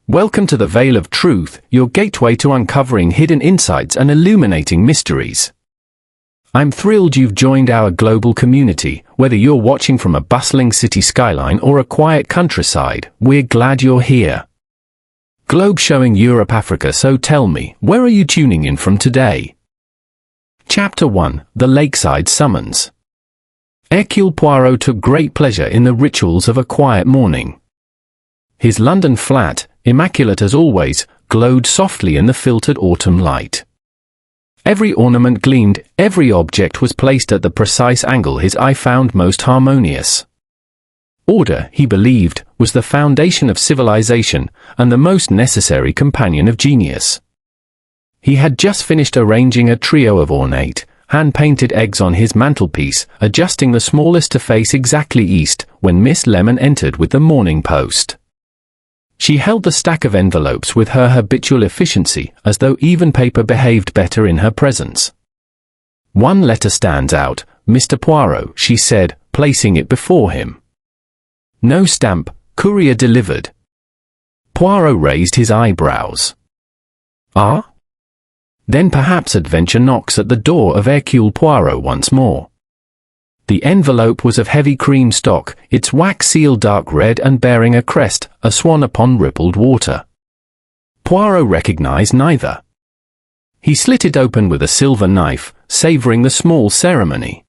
Welcome to the Veil of Truth, your gateway to uncovering hidden insights and illuminating mysteries. I'm thrilled you've joined our global community. Whether you're watching from a bustling city skyline or a quiet countryside, we're glad you're here. Globe showing Europe, Africa, so tell me, where are you tuning in from today? Chapter 1, The Lakeside Summons. Hercule Poirot took great pleasure in the rituals of a quiet morning. His London flat, immaculate as always, glowed softly in the filtered autumn light. Every ornament gleamed, every object was placed at the precise angle his eye found most harmonious. Order, he believed, was the foundation of civilization, and the most necessary companion of genius. He had just finished arranging a trio of ornate, hand-painted eggs on his mantelpiece, adjusting the smallest to face exactly east, when Miss Lemon entered with the Morning Post. She held the stack of envelopes with her habitual efficiency, as though even paper behaved better in her presence. "One letter stands out, Mr. Poirot," she said, placing it before him. "No stamp, courier delivered." Poirot raised his eyebrows. "Ah? Then perhaps adventure knocks at the door of Hercule Poirot once more." The envelope was of heavy cream stock, its wax seal dark red and bearing a crest, a swan upon rippled water. Poirot recognized neither. He slit it open with a silver knife, savoring the small ceremony.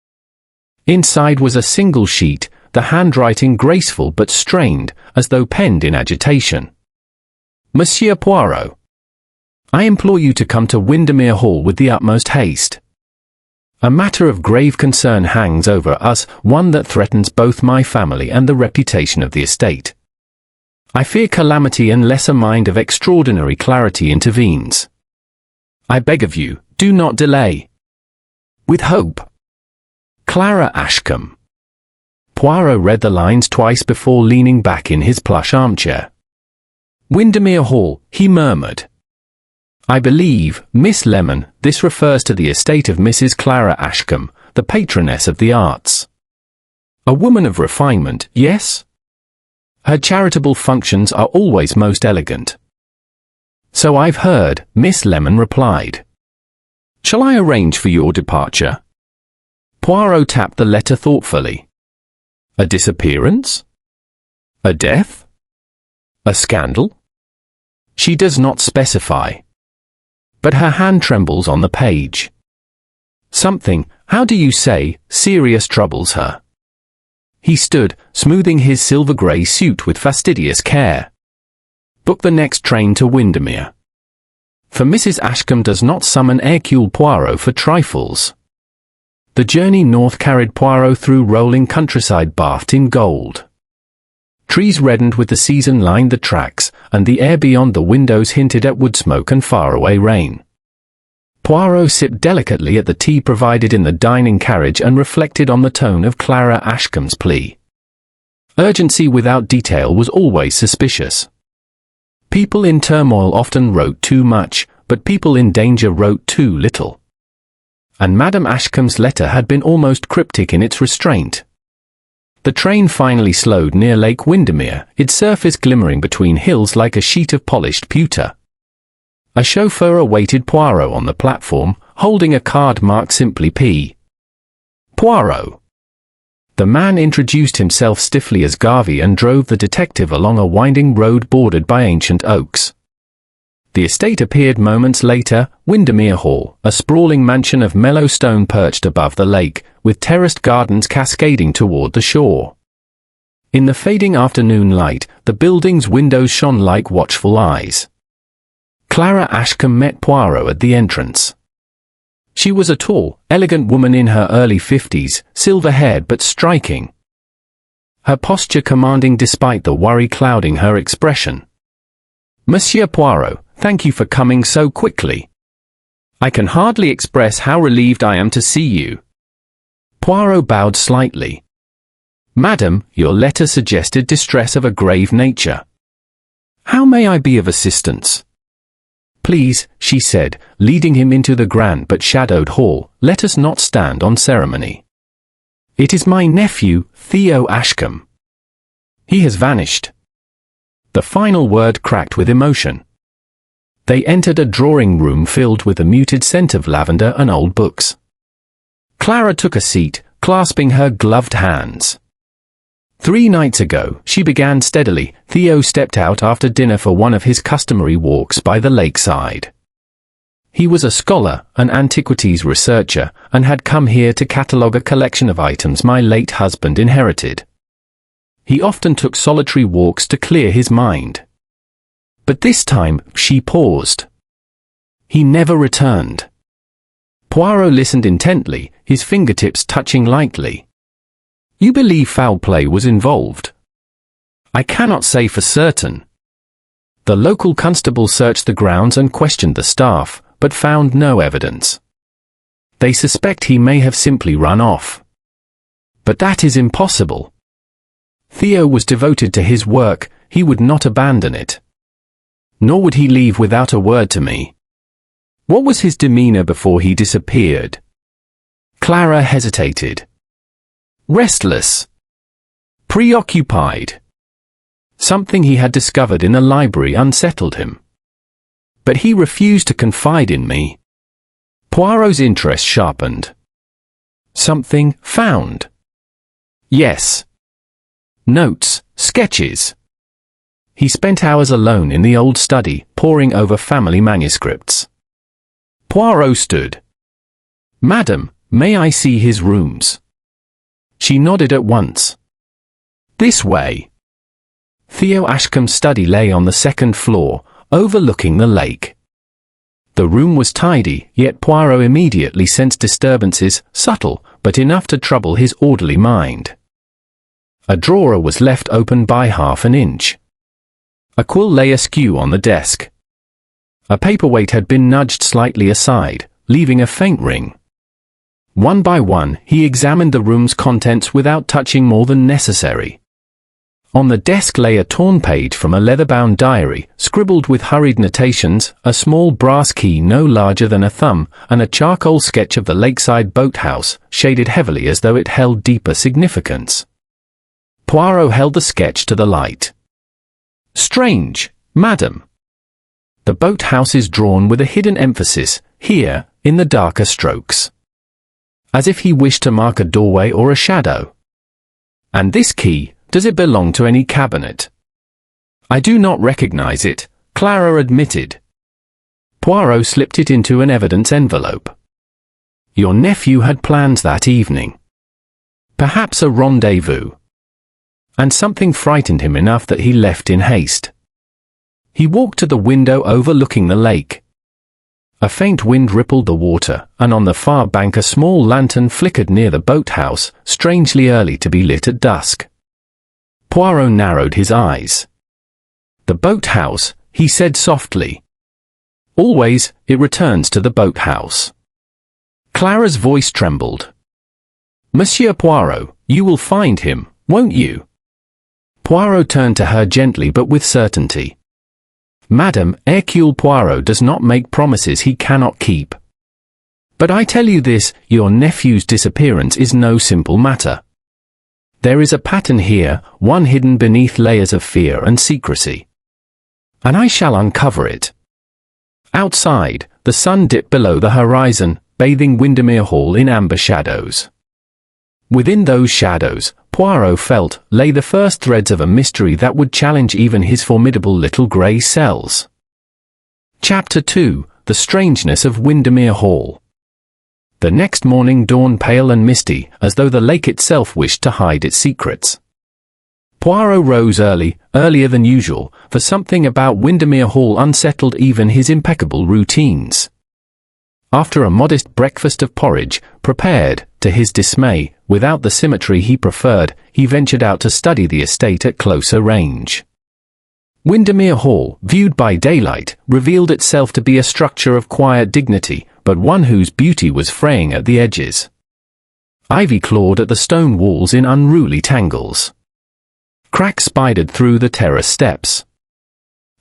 Inside was a single sheet, the handwriting graceful but strained, as though penned in agitation. "Monsieur Poirot, I implore you to come to Windermere Hall with the utmost haste. A matter of grave concern hangs over us, one that threatens both my family and the reputation of the estate. I fear calamity unless a mind of extraordinary clarity intervenes. I beg of you, do not delay. With hope. Clara Ashcombe." Poirot read the lines twice before leaning back in his plush armchair. "Windermere Hall," he murmured. "I believe, Miss Lemon, this refers to the estate of Mrs. Clara Ashcombe, the patroness of the arts. A woman of refinement, yes? Her charitable functions are always most elegant." "So I've heard," Miss Lemon replied. "Shall I arrange for your departure?" Poirot tapped the letter thoughtfully. "A disappearance? A death? A scandal?" "She does not specify. But her hand trembles on the page. Something, how do you say, serious troubles her." He stood, smoothing his silver-grey suit with fastidious care. "Book the next train to Windermere. For Mrs. Ashcombe does not summon Hercule Poirot for trifles." The journey north carried Poirot through rolling countryside bathed in gold. Trees reddened with the season lined the tracks, and the air beyond the windows hinted at wood smoke and faraway rain. Poirot sipped delicately at the tea provided in the dining carriage and reflected on the tone of Clara Ashcombe's plea. Urgency without detail was always suspicious. People in turmoil often wrote too much, but people in danger wrote too little. And Madame Ashcombe's letter had been almost cryptic in its restraint. The train finally slowed near Lake Windermere, its surface glimmering between hills like a sheet of polished pewter. A chauffeur awaited Poirot on the platform, holding a card marked simply P. Poirot. The man introduced himself stiffly as Garvey and drove the detective along a winding road bordered by ancient oaks. The estate appeared moments later, Windermere Hall, a sprawling mansion of mellow stone perched above the lake, with terraced gardens cascading toward the shore. In the fading afternoon light, the building's windows shone like watchful eyes. Clara Ashcombe met Poirot at the entrance. She was a tall, elegant woman in her early 50s, silver-haired but striking. Her posture commanding despite the worry clouding her expression. "Monsieur Poirot, thank you for coming so quickly. I can hardly express how relieved I am to see you." Poirot bowed slightly. "Madam, your letter suggested distress of a grave nature. How may I be of assistance?" "Please," she said, leading him into the grand but shadowed hall, "let us not stand on ceremony. It is my nephew, Theo Ashcombe. He has vanished." The final word cracked with emotion. They entered a drawing room filled with the muted scent of lavender and old books. Clara took a seat, clasping her gloved hands. 3 nights ago, she began steadily. Theo stepped out after dinner for one of his customary walks by the lakeside. He was a scholar, an antiquities researcher, and had come here to catalogue a collection of items my late husband inherited. He often took solitary walks to clear his mind. But this time, she paused. He never returned. Poirot listened intently, his fingertips touching lightly. You believe foul play was involved? I cannot say for certain. The local constable searched the grounds and questioned the staff, but found no evidence. They suspect he may have simply run off. But that is impossible. Theo was devoted to his work, he would not abandon it. Nor would he leave without a word to me. What was his demeanor before he disappeared? Clara hesitated. Restless. Preoccupied. Something he had discovered in the library unsettled him. But he refused to confide in me. Poirot's interest sharpened. Something found? Yes. Notes, sketches. He spent hours alone in the old study, poring over family manuscripts. Poirot stood. Madam, may I see his rooms? She nodded at once. This way. Theo Ashcombe's study lay on the 2nd floor, overlooking the lake. The room was tidy, yet Poirot immediately sensed disturbances, subtle, but enough to trouble his orderly mind. A drawer was left open by ½ an inch. A quill lay askew on the desk. A paperweight had been nudged slightly aside, leaving a faint ring. One by one, he examined the room's contents without touching more than necessary. On the desk lay a torn page from a leather-bound diary, scribbled with hurried notations, a small brass key no larger than a thumb, and a charcoal sketch of the lakeside boathouse, shaded heavily as though it held deeper significance. Poirot held the sketch to the light. Strange, madam. The boathouse is drawn with a hidden emphasis, here, in the darker strokes. As if he wished to mark a doorway or a shadow. And this key, does it belong to any cabinet? I do not recognize it, Clara admitted. Poirot slipped it into an evidence envelope. Your nephew had plans that evening. Perhaps a rendezvous. And something frightened him enough that he left in haste. He walked to the window overlooking the lake. A faint wind rippled the water, and on the far bank a small lantern flickered near the boathouse, strangely early to be lit at dusk. Poirot narrowed his eyes. The boathouse, he said softly. Always, it returns to the boathouse. Clara's voice trembled. Monsieur Poirot, you will find him, won't you? Poirot turned to her gently but with certainty. Madam, Hercule Poirot does not make promises he cannot keep. But I tell you this, your nephew's disappearance is no simple matter. There is a pattern here, one hidden beneath layers of fear and secrecy. And I shall uncover it. Outside, the sun dipped below the horizon, bathing Windermere Hall in amber shadows. Within those shadows, Poirot felt, lay the first threads of a mystery that would challenge even his formidable little grey cells. Chapter 2, The Strangeness of Windermere Hall. The next morning dawned pale and misty, as though the lake itself wished to hide its secrets. Poirot rose early, earlier than usual, for something about Windermere Hall unsettled even his impeccable routines. After a modest breakfast of porridge, prepared, to his dismay, without the symmetry he preferred, he ventured out to study the estate at closer range. Windermere Hall, viewed by daylight, revealed itself to be a structure of quiet dignity, but one whose beauty was fraying at the edges. Ivy clawed at the stone walls in unruly tangles. Cracks spidered through the terrace steps.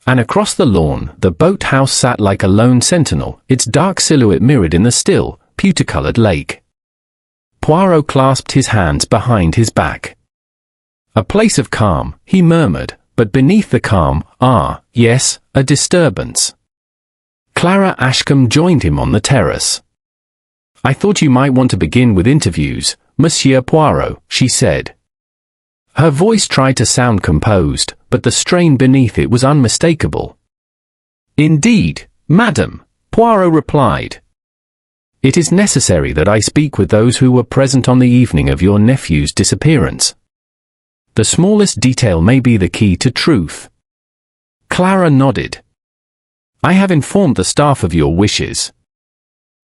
And across the lawn, the boathouse sat like a lone sentinel, its dark silhouette mirrored in the still, pewter-colored lake. Poirot clasped his hands behind his back. A place of calm, he murmured, but beneath the calm, yes, a disturbance. Clara Ashcombe joined him on the terrace. "I thought you might want to begin with interviews, Monsieur Poirot," she said. Her voice tried to sound composed, but the strain beneath it was unmistakable. "Indeed, madam," Poirot replied. "It is necessary that I speak with those who were present on the evening of your nephew's disappearance. The smallest detail may be the key to truth." Clara nodded. "I have informed the staff of your wishes.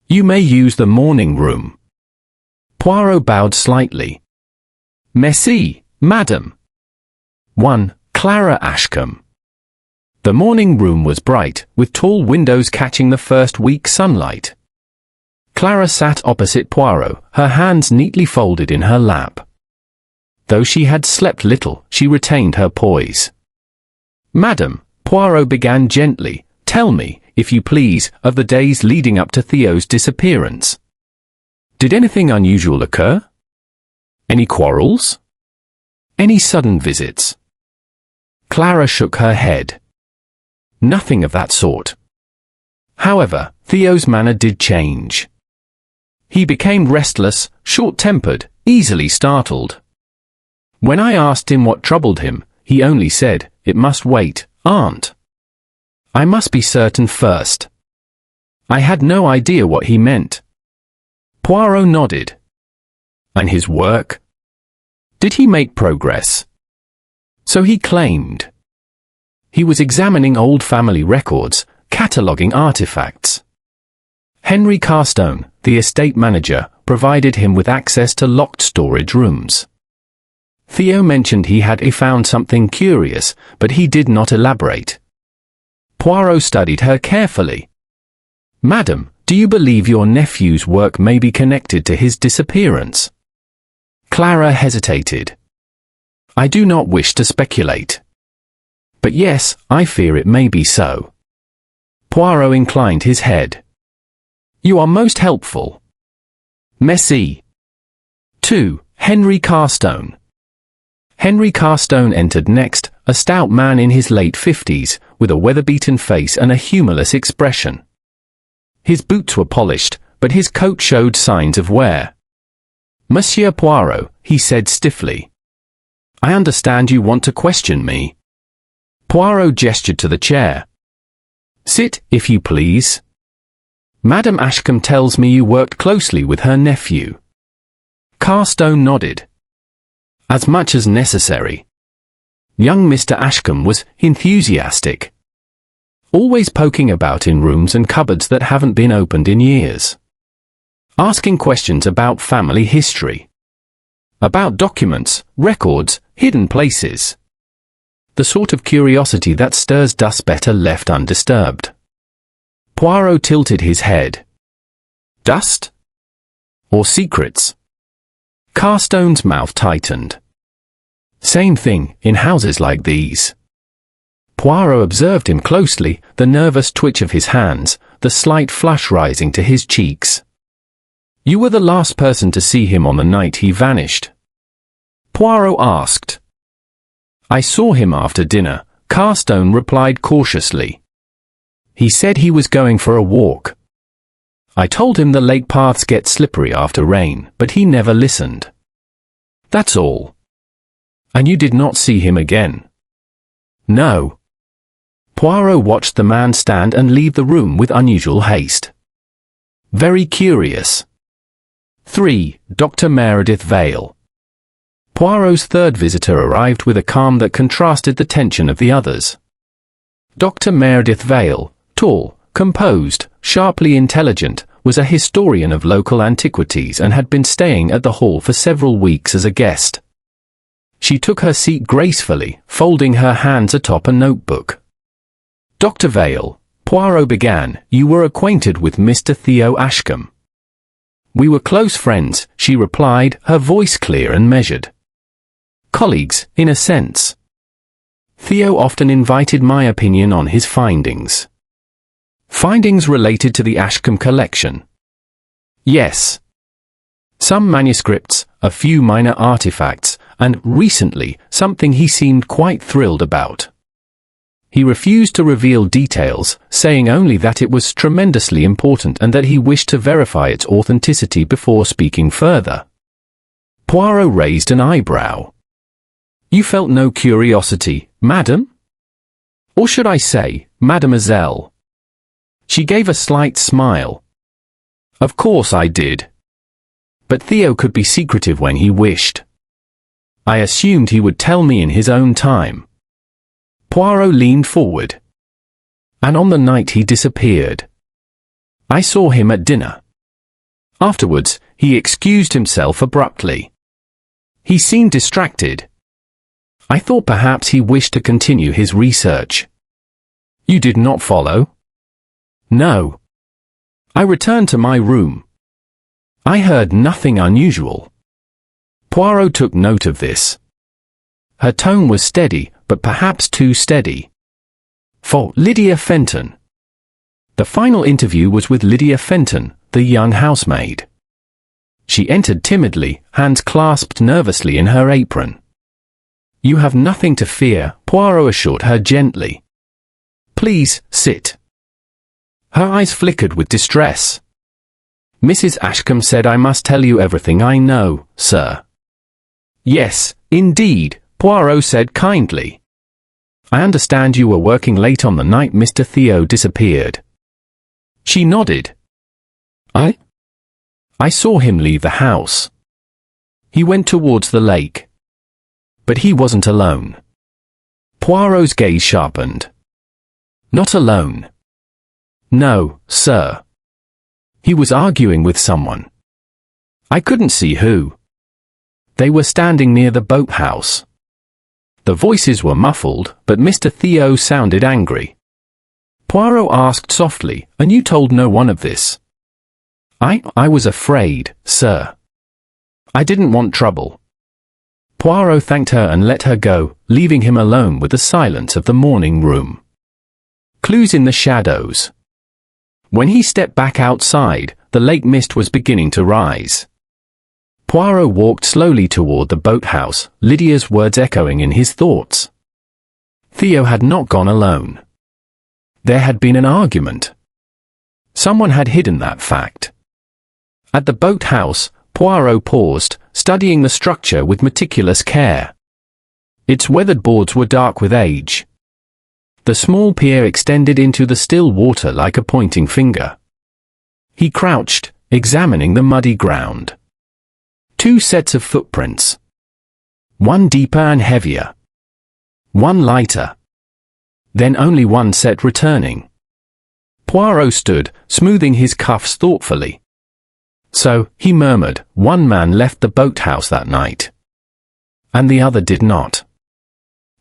You may use the morning room." Poirot bowed slightly. "Merci, madam." 1. Clara Ashcombe. The morning room was bright, with tall windows catching the first week sunlight. Clara sat opposite Poirot, her hands neatly folded in her lap. Though she had slept little, she retained her poise. "Madam," Poirot began gently, "tell me, if you please, of the days leading up to Theo's disappearance. Did anything unusual occur? Any quarrels? Any sudden visits?" Clara shook her head. "Nothing of that sort. However, Theo's manner did change. He became restless, short-tempered, easily startled. When I asked him what troubled him, he only said, 'It must wait, aunt. I must be certain first.' I had no idea what he meant." Poirot nodded. "And his work? Did he make progress?" "So he claimed. He was examining old family records, cataloguing artifacts. Henry Carstone, the estate manager, provided him with access to locked storage rooms. Theo mentioned he had found something curious, but he did not elaborate." Poirot studied her carefully. "Madam, do you believe your nephew's work may be connected to his disappearance?" Clara hesitated. "I do not wish to speculate. But yes, I fear it may be so." Poirot inclined his head. "You are most helpful. Merci." 2. Henry Carstone. Henry Carstone entered next, a stout man in his late 50s, with a weather-beaten face and a humorless expression. His boots were polished, but his coat showed signs of wear. "Monsieur Poirot," he said stiffly. "I understand you want to question me." Poirot gestured to the chair. "Sit, if you please. Madame Ashcombe tells me you worked closely with her nephew." Carstone nodded. "As much as necessary." Young Mr. Ashcombe was enthusiastic. Always poking about in rooms and cupboards that haven't been opened in years. Asking questions about family history. About documents, records, hidden places. The sort of curiosity that stirs dust better left undisturbed. Poirot tilted his head. "Dust? Or secrets?" Carstone's mouth tightened. "Same thing, in houses like these." Poirot observed him closely, the nervous twitch of his hands, the slight flush rising to his cheeks. "You were the last person to see him on the night he vanished?" Poirot asked. "I saw him after dinner," Carstone replied cautiously. "He said he was going for a walk. I told him the lake paths get slippery after rain, but he never listened. That's all." "And you did not see him again?" "No." Poirot watched the man stand and leave the room with unusual haste. "Very curious." 3. Dr. Meredith Vale. Poirot's third visitor arrived with a calm that contrasted the tension of the others. Dr. Meredith Vale, tall, composed, sharply intelligent, was a historian of local antiquities and had been staying at the hall for several weeks as a guest. She took her seat gracefully, folding her hands atop a notebook. "Dr. Vale," Poirot began, "you were acquainted with Mr. Theo Ashcombe." "We were close friends," she replied, her voice clear and measured. "Colleagues, in a sense. Theo often invited my opinion on his findings." "Findings related to the Ashcombe collection?" "Yes. Some manuscripts, a few minor artifacts, and, recently, something he seemed quite thrilled about. He refused to reveal details, saying only that it was tremendously important and that he wished to verify its authenticity before speaking further. Poirot raised an eyebrow. "You felt no curiosity, madam? Or should I say, mademoiselle?" She gave a slight smile. "Of course I did. But Theo could be secretive when he wished. I assumed he would tell me in his own time." Poirot leaned forward. "And on the night he disappeared, I saw him at dinner. Afterwards, he excused himself abruptly. He seemed distracted. I thought perhaps he wished to continue his research." "You did not follow?" "No. I returned to my room. I heard nothing unusual." Poirot took note of this. Her tone was steady, but perhaps too steady. For Lydia Fenton. The final interview was with Lydia Fenton, the young housemaid. She entered timidly, hands clasped nervously in her apron. "You have nothing to fear," Poirot assured her gently. "Please, sit." Her eyes flickered with distress. "Mrs. Ashcombe said I must tell you everything I know, sir." "Yes, indeed," Poirot said kindly. "I understand you were working late on the night Mr. Theo disappeared." She nodded. I saw him leave the house. He went towards the lake. But he wasn't alone." Poirot's gaze sharpened. "Not alone?" "No, sir. He was arguing with someone. I couldn't see who. They were standing near the boathouse. The voices were muffled, but Mr. Theo sounded angry." Poirot asked softly, "And you told no one of this?" I was afraid, sir. I didn't want trouble." Poirot thanked her and let her go, leaving him alone with the silence of the morning room. Clues in the shadows. When he stepped back outside, the lake mist was beginning to rise. Poirot walked slowly toward the boathouse, Lydia's words echoing in his thoughts. Theo had not gone alone. There had been an argument. Someone had hidden that fact. At the boathouse, Poirot paused, studying the structure with meticulous care. Its weathered boards were dark with age. The small pier extended into the still water like a pointing finger. He crouched, examining the muddy ground. 2 sets of footprints. One deeper and heavier. One lighter. Then only one set returning. Poirot stood, smoothing his cuffs thoughtfully. "So," he murmured, "one man left the boathouse that night. And the other did not."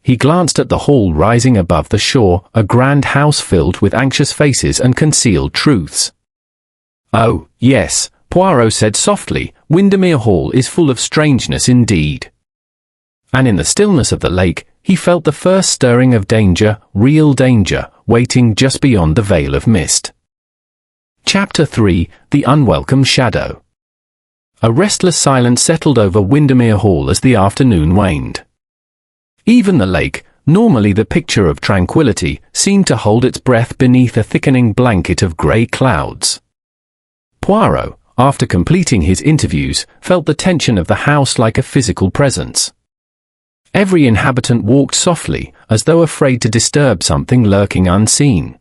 He glanced at the hall rising above the shore, a grand house filled with anxious faces and concealed truths. "Oh, yes," Poirot said softly, "Windermere Hall is full of strangeness indeed." And in the stillness of the lake, he felt the first stirring of danger, real danger, waiting just beyond the veil of mist. Chapter 3: The Unwelcome Shadow. A restless silence settled over Windermere Hall as the afternoon waned. Even the lake, normally the picture of tranquility, seemed to hold its breath beneath a thickening blanket of grey clouds. Poirot, after completing his interviews, felt the tension of the house like a physical presence. Every inhabitant walked softly, as though afraid to disturb something lurking unseen.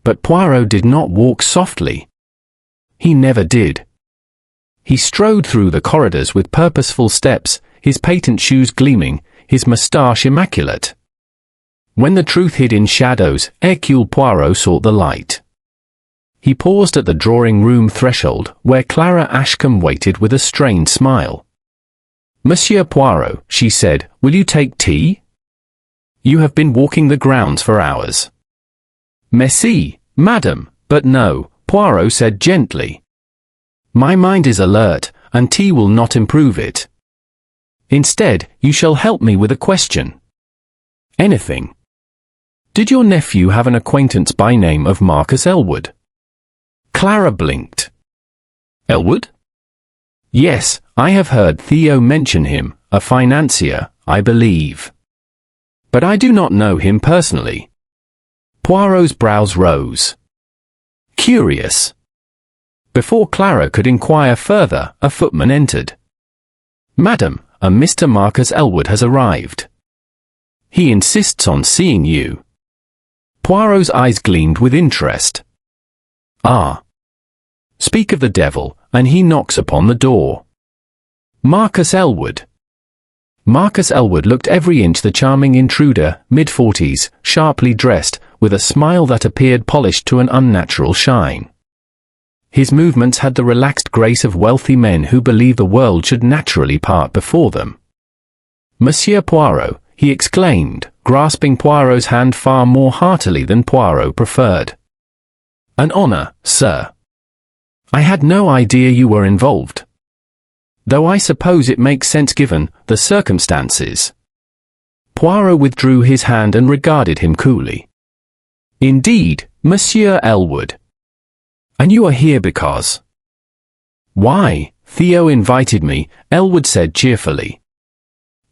But Poirot did not walk softly. He never did. He strode through the corridors with purposeful steps, his patent shoes gleaming, his moustache immaculate. When the truth hid in shadows, Hercule Poirot sought the light. He paused at the drawing-room threshold, where Clara Ashcombe waited with a strained smile. "Monsieur Poirot," she said, "will you take tea? You have been walking the grounds for hours." "Merci, madame, but no," Poirot said gently. "My mind is alert, and tea will not improve it. Instead, you shall help me with a question." "Anything." "Did your nephew have an acquaintance by name of Marcus Elwood?" Clara blinked. "Elwood?" "Yes, I have heard Theo mention him, a financier, I believe. But I do not know him personally. Poirot's brows rose. Curious. Before Clara could inquire further, a footman entered. Madam, a Mr. Marcus Elwood has arrived. He insists on seeing you. Poirot's eyes gleamed with interest. Ah. Speak of the devil, and he knocks upon the door. Marcus Elwood. Marcus Elwood looked every inch the charming intruder, mid-40s, sharply dressed, with a smile that appeared polished to an unnatural shine. His movements had the relaxed grace of wealthy men who believe the world should naturally part before them. Monsieur Poirot, he exclaimed, grasping Poirot's hand far more heartily than Poirot preferred. An honor, sir. I had no idea you were involved. Though I suppose it makes sense given the circumstances. Poirot withdrew his hand and regarded him coolly. Indeed, Monsieur Elwood. And you are here because... Why, Theo invited me, Elwood said cheerfully.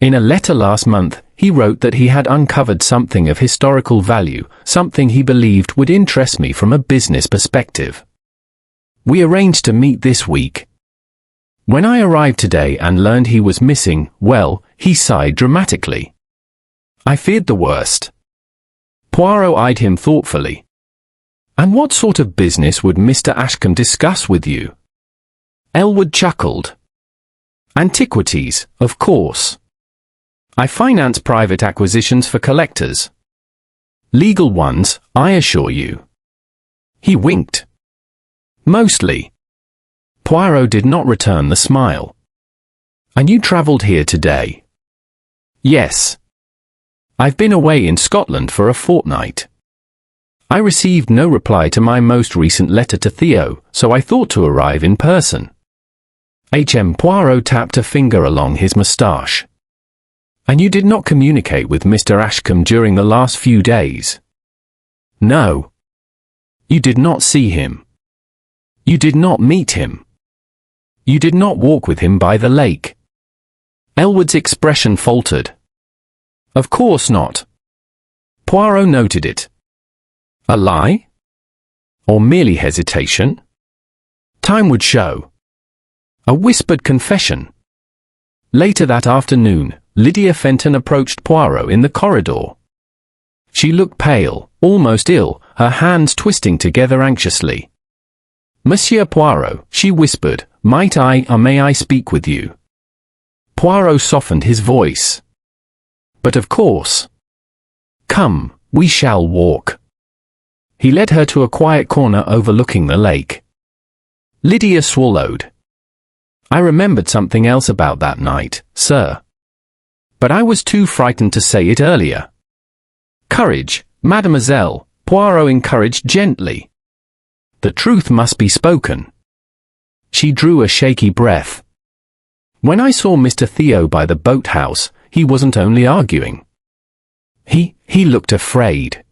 In a letter last month, he wrote that he had uncovered something of historical value, something he believed would interest me from a business perspective. We arranged to meet this week. When I arrived today and learned he was missing, well, he sighed dramatically. I feared the worst. Poirot eyed him thoughtfully. And what sort of business would Mr. Ashcombe discuss with you? Elwood chuckled. Antiquities, of course. I finance private acquisitions for collectors. Legal ones, I assure you. He winked. Mostly. Poirot did not return the smile. And you travelled here today? Yes. I've been away in Scotland for a fortnight. I received no reply to my most recent letter to Theo, so I thought to arrive in person. Poirot tapped a finger along his moustache. And you did not communicate with Mr. Ashcombe during the last few days? No. You did not see him. You did not meet him. You did not walk with him by the lake. Elwood's expression faltered. Of course not. Poirot noted it. A lie? Or merely hesitation? Time would show. A whispered confession. Later that afternoon, Lydia Fenton approached Poirot in the corridor. She looked pale, almost ill, her hands twisting together anxiously. Monsieur Poirot, she whispered, may I speak with you? Poirot softened his voice. But of course. Come, we shall walk. He led her to a quiet corner overlooking the lake. Lydia swallowed. I remembered something else about that night, sir. But I was too frightened to say it earlier. Courage, mademoiselle, Poirot encouraged gently. The truth must be spoken. She drew a shaky breath. When I saw Mr. Theo by the boathouse, he wasn't only arguing. He looked afraid.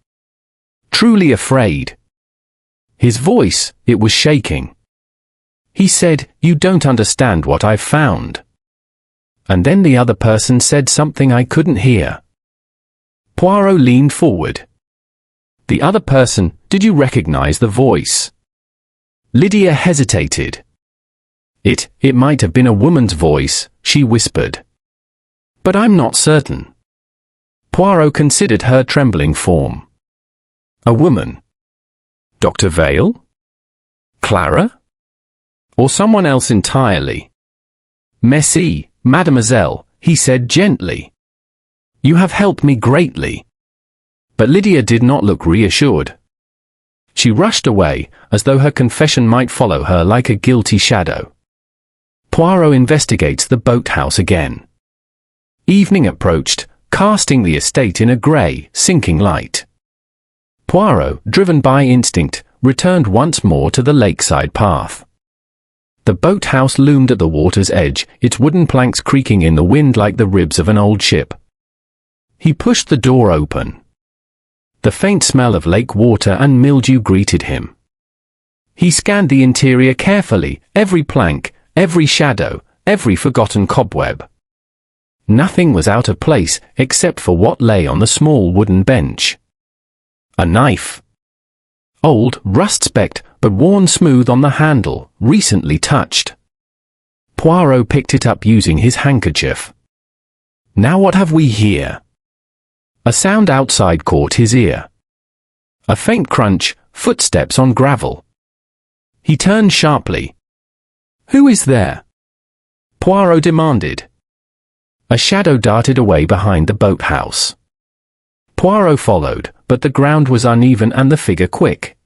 Truly afraid. His voice, it was shaking. He said, "You don't understand what I've found." And then the other person said something I couldn't hear. Poirot leaned forward. The other person, did you recognize the voice? Lydia hesitated. It might have been a woman's voice, she whispered. But I'm not certain. Poirot considered her trembling form. A woman? Dr. Vale? Clara? Or someone else entirely? Merci, mademoiselle, he said gently. You have helped me greatly. But Lydia did not look reassured. She rushed away, as though her confession might follow her like a guilty shadow. Poirot investigates the boathouse again. Evening approached, casting the estate in a grey, sinking light. Poirot, driven by instinct, returned once more to the lakeside path. The boathouse loomed at the water's edge, its wooden planks creaking in the wind like the ribs of an old ship. He pushed the door open. The faint smell of lake water and mildew greeted him. He scanned the interior carefully, every plank, every shadow, every forgotten cobweb. Nothing was out of place except for what lay on the small wooden bench. A knife. Old, rust-specked, but worn smooth on the handle, recently touched. Poirot picked it up using his handkerchief. Now what have we here? A sound outside caught his ear. A faint crunch, footsteps on gravel. He turned sharply. "Who is there?" Poirot demanded. A shadow darted away behind the boathouse. Poirot followed, but the ground was uneven and the figure quick.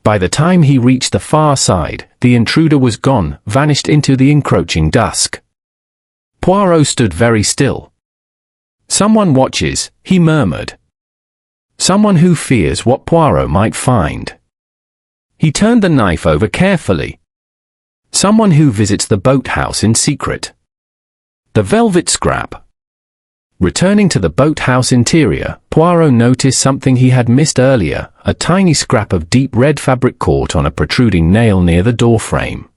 By the time he reached the far side, the intruder was gone, vanished into the encroaching dusk. Poirot stood very still. "Someone watches," he murmured. "Someone who fears what Poirot might find." He turned the knife over carefully. "Someone who visits the boathouse in secret." The velvet scrap. Returning to the boathouse interior, Poirot noticed something he had missed earlier, a tiny scrap of deep red fabric caught on a protruding nail near the door frame.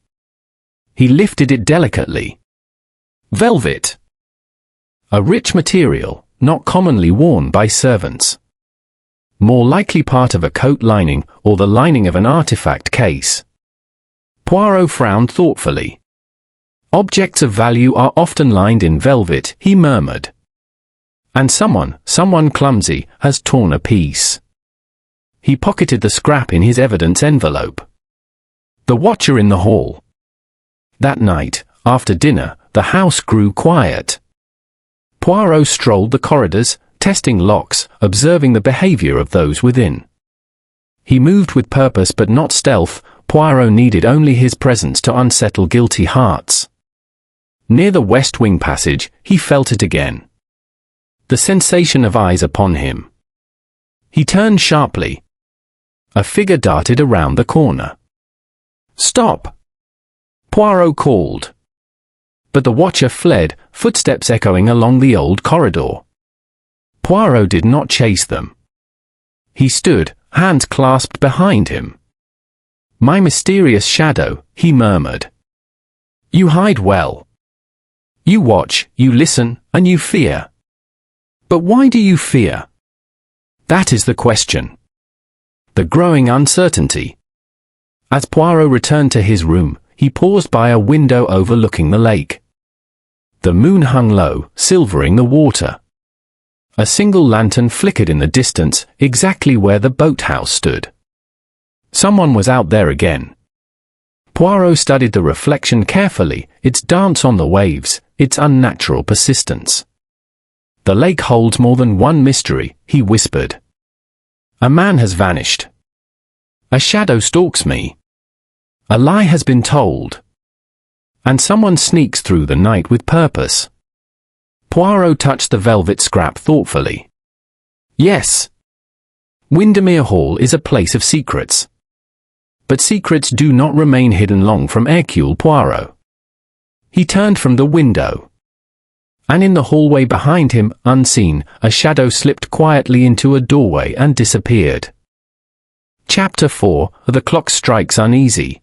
He lifted it delicately. Velvet. A rich material, not commonly worn by servants. More likely part of a coat lining or the lining of an artifact case. Poirot frowned thoughtfully. "Objects of value are often lined in velvet," he murmured. "And someone clumsy, has torn a piece." He pocketed the scrap in his evidence envelope. The watcher in the hall. That night, after dinner, the house grew quiet. Poirot strolled the corridors, testing locks, observing the behavior of those within. He moved with purpose but not stealth. Poirot needed only his presence to unsettle guilty hearts. Near the west wing passage, he felt it again. The sensation of eyes upon him. He turned sharply. A figure darted around the corner. "Stop!" Poirot called. But the watcher fled, footsteps echoing along the old corridor. Poirot did not chase them. He stood, hands clasped behind him. "My mysterious shadow," he murmured. "You hide well. You watch, you listen, and you fear. But why do you fear? That is the question. The growing uncertainty." As Poirot returned to his room, he paused by a window overlooking the lake. The moon hung low, silvering the water. A single lantern flickered in the distance, exactly where the boathouse stood. Someone was out there again. Poirot studied the reflection carefully, its dance on the waves, its unnatural persistence. "The lake holds more than one mystery," he whispered. "A man has vanished. A shadow stalks me. A lie has been told. And someone sneaks through the night with purpose." Poirot touched the velvet scrap thoughtfully. "Yes. Windermere Hall is a place of secrets. But secrets do not remain hidden long from Hercule Poirot." He turned from the window. And in the hallway behind him, unseen, a shadow slipped quietly into a doorway and disappeared. Chapter 4. The clock strikes uneasy.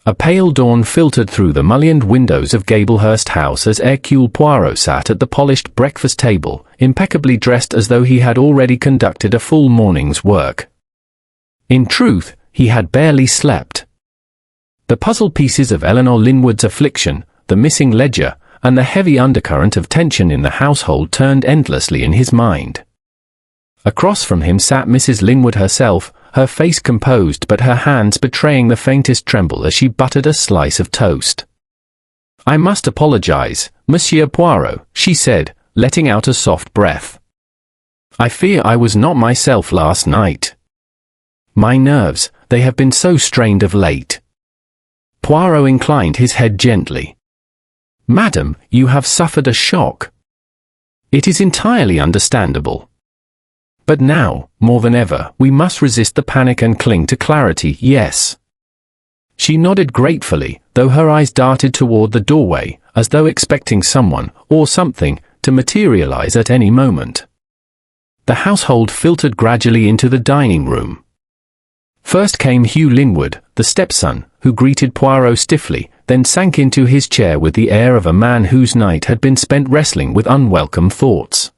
A pale dawn filtered through the mullioned windows of Gablehurst House as Hercule Poirot sat at the polished breakfast table, impeccably dressed as though he had already conducted a full morning's work. In truth, he had barely slept. The puzzle pieces of Eleanor Linwood's affliction, the missing ledger, and the heavy undercurrent of tension in the household turned endlessly in his mind. Across from him sat Mrs. Linwood herself, her face composed but her hands betraying the faintest tremble as she buttered a slice of toast. "I must apologize, Monsieur Poirot," she said, letting out a soft breath. "I fear I was not myself last night. My nerves, they have been so strained of late." Poirot inclined his head gently. "Madam, you have suffered a shock. It is entirely understandable. But now, more than ever, we must resist the panic and cling to clarity, yes." She nodded gratefully, though her eyes darted toward the doorway, as though expecting someone, or something, to materialize at any moment. The household filtered gradually into the dining room. First came Hugh Linwood, the stepson, who greeted Poirot stiffly, then sank into his chair with the air of a man whose night had been spent wrestling with unwelcome thoughts.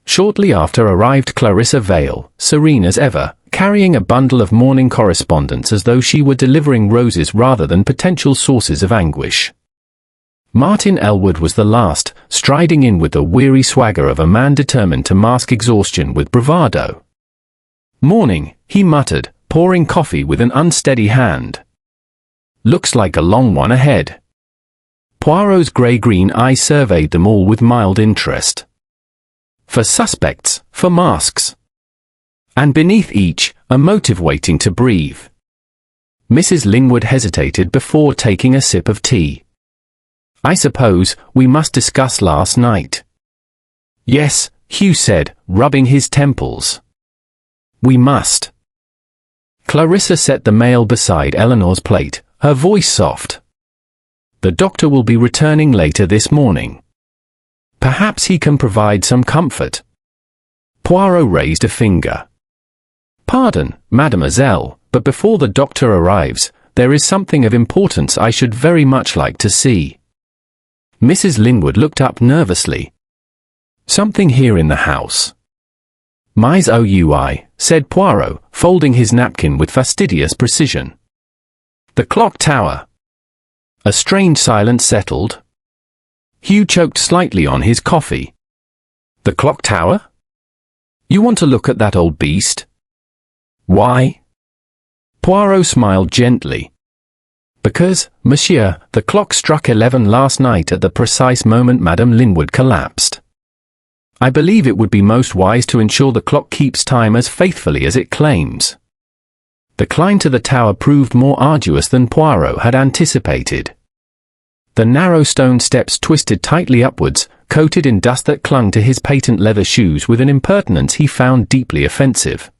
Shortly after arrived Clarissa Vale, serene as ever, carrying a bundle of morning correspondence as though she were delivering roses rather than potential sources of anguish. Martin Elwood was the last, striding in with the weary swagger of a man determined to mask exhaustion with bravado. "Morning," he muttered, pouring coffee with an unsteady hand. "Looks like a long one ahead." Poirot's grey-green eye surveyed them all with mild interest. For suspects, for masks. And beneath each, a motive waiting to breathe. Mrs. Lingwood hesitated before taking a sip of tea. "I suppose we must discuss last night." "Yes," Hugh said, rubbing his temples. "We must." Clarissa set the mail beside Eleanor's plate, her voice soft. "The doctor will be returning later this morning. Perhaps he can provide some comfort." Poirot raised a finger. "Pardon, mademoiselle, but before the doctor arrives, there is something of importance I should very much like to see." Mrs. Lingwood looked up nervously. "Something here in the house?" "Mise OUI," said Poirot, folding his napkin with fastidious precision. "The clock tower." A strange silence settled. Hugh choked slightly on his coffee. "The clock tower? You want to look at that old beast?" "Why?" Poirot smiled gently. "Because, monsieur, the clock struck 11 last night at the precise moment Madame Lingwood collapsed. I believe it would be most wise to ensure the clock keeps time as faithfully as it claims." The climb to the tower proved more arduous than Poirot had anticipated. The narrow stone steps twisted tightly upwards, coated in dust that clung to his patent leather shoes with an impertinence he found deeply offensive.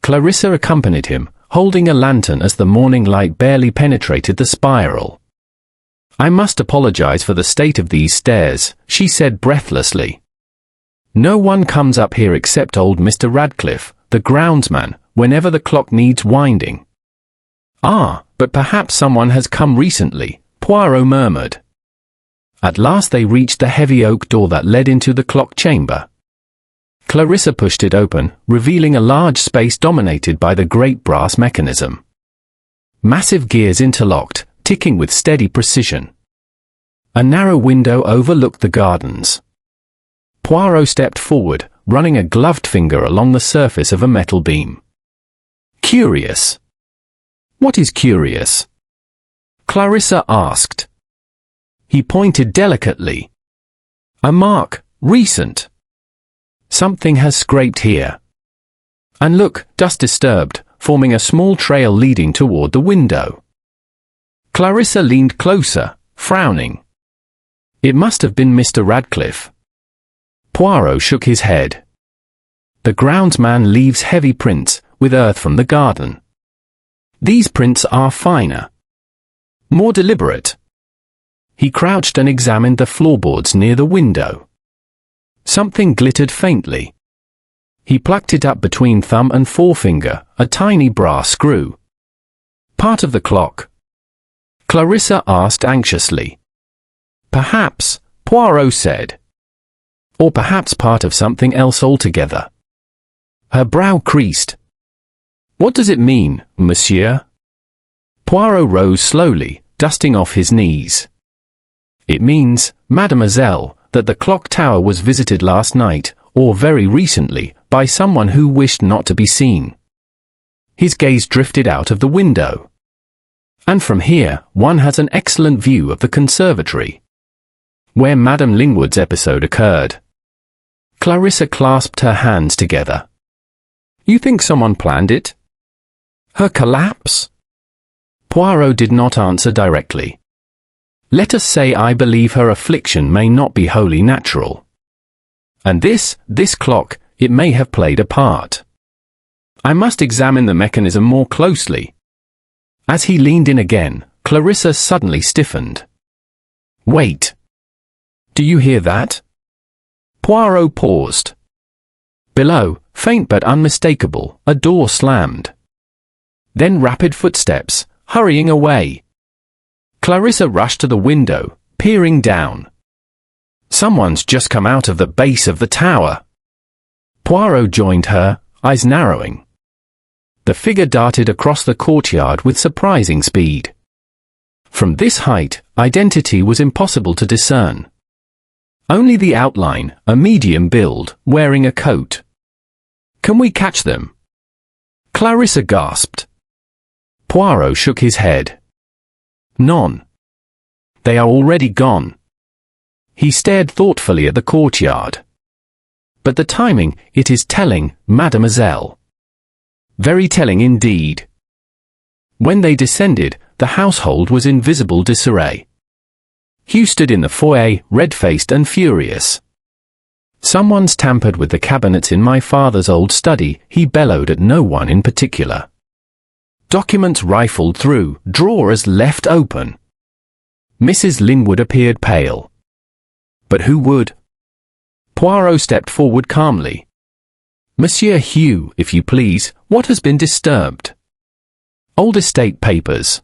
Clarissa accompanied him, holding a lantern as the morning light barely penetrated the spiral. "I must apologize for the state of these stairs," she said breathlessly. "No one comes up here except old Mr. Radcliffe, the groundsman, whenever the clock needs winding." "Ah, but perhaps someone has come recently," Poirot murmured. At last they reached the heavy oak door that led into the clock chamber. Clarissa pushed it open, revealing a large space dominated by the great brass mechanism. Massive gears interlocked, ticking with steady precision. A narrow window overlooked the gardens. Poirot stepped forward, running a gloved finger along the surface of a metal beam. "Curious." "What is curious?" Clarissa asked. He pointed delicately. "A mark, recent. Something has scraped here. And look, dust disturbed, forming a small trail leading toward the window." Clarissa leaned closer, frowning. "It must have been Mr. Radcliffe." Poirot shook his head. "The groundsman leaves heavy prints, with earth from the garden. These prints are finer. More deliberate." He crouched and examined the floorboards near the window. Something glittered faintly. He plucked it up between thumb and forefinger, a tiny brass screw. "Part of the clock?" Clarissa asked anxiously. "Perhaps," Poirot said. "Or perhaps part of something else altogether." Her brow creased. "What does it mean, monsieur?" Poirot rose slowly, dusting off his knees. "It means, mademoiselle, that the clock tower was visited last night, or very recently, by someone who wished not to be seen." His gaze drifted out of the window. "And from here, one has an excellent view of the conservatory, where Madame Lingwood's episode occurred." Clarissa clasped her hands together. "You think someone planned it? Her collapse?" Poirot did not answer directly. "Let us say I believe her affliction may not be wholly natural. And this clock, it may have played a part. I must examine the mechanism more closely." As he leaned in again, Clarissa suddenly stiffened. "Wait. Do you hear that?" Poirot paused. Below, faint but unmistakable, a door slammed. Then rapid footsteps, hurrying away. Clarissa rushed to the window, peering down. Someone's just come out of the base of the tower. Poirot joined her, eyes narrowing. The figure darted across the courtyard with surprising speed. From this height, identity was impossible to discern. Only the outline, a medium build, wearing a coat. "Can we catch them?" Clarissa gasped. Poirot shook his head. "None. They are already gone." He stared thoughtfully at the courtyard. "But the timing, it is telling, mademoiselle. Very telling indeed." When they descended, the household was in visible disarray. Hugh stood in the foyer, red-faced and furious. "Someone's tampered with the cabinets in my father's old study," he bellowed at no one in particular. "Documents rifled through, drawers left open." Mrs. Linwood appeared pale. "But who would?" Poirot stepped forward calmly. "Monsieur Hugh, if you please, what has been disturbed?" "Old estate papers.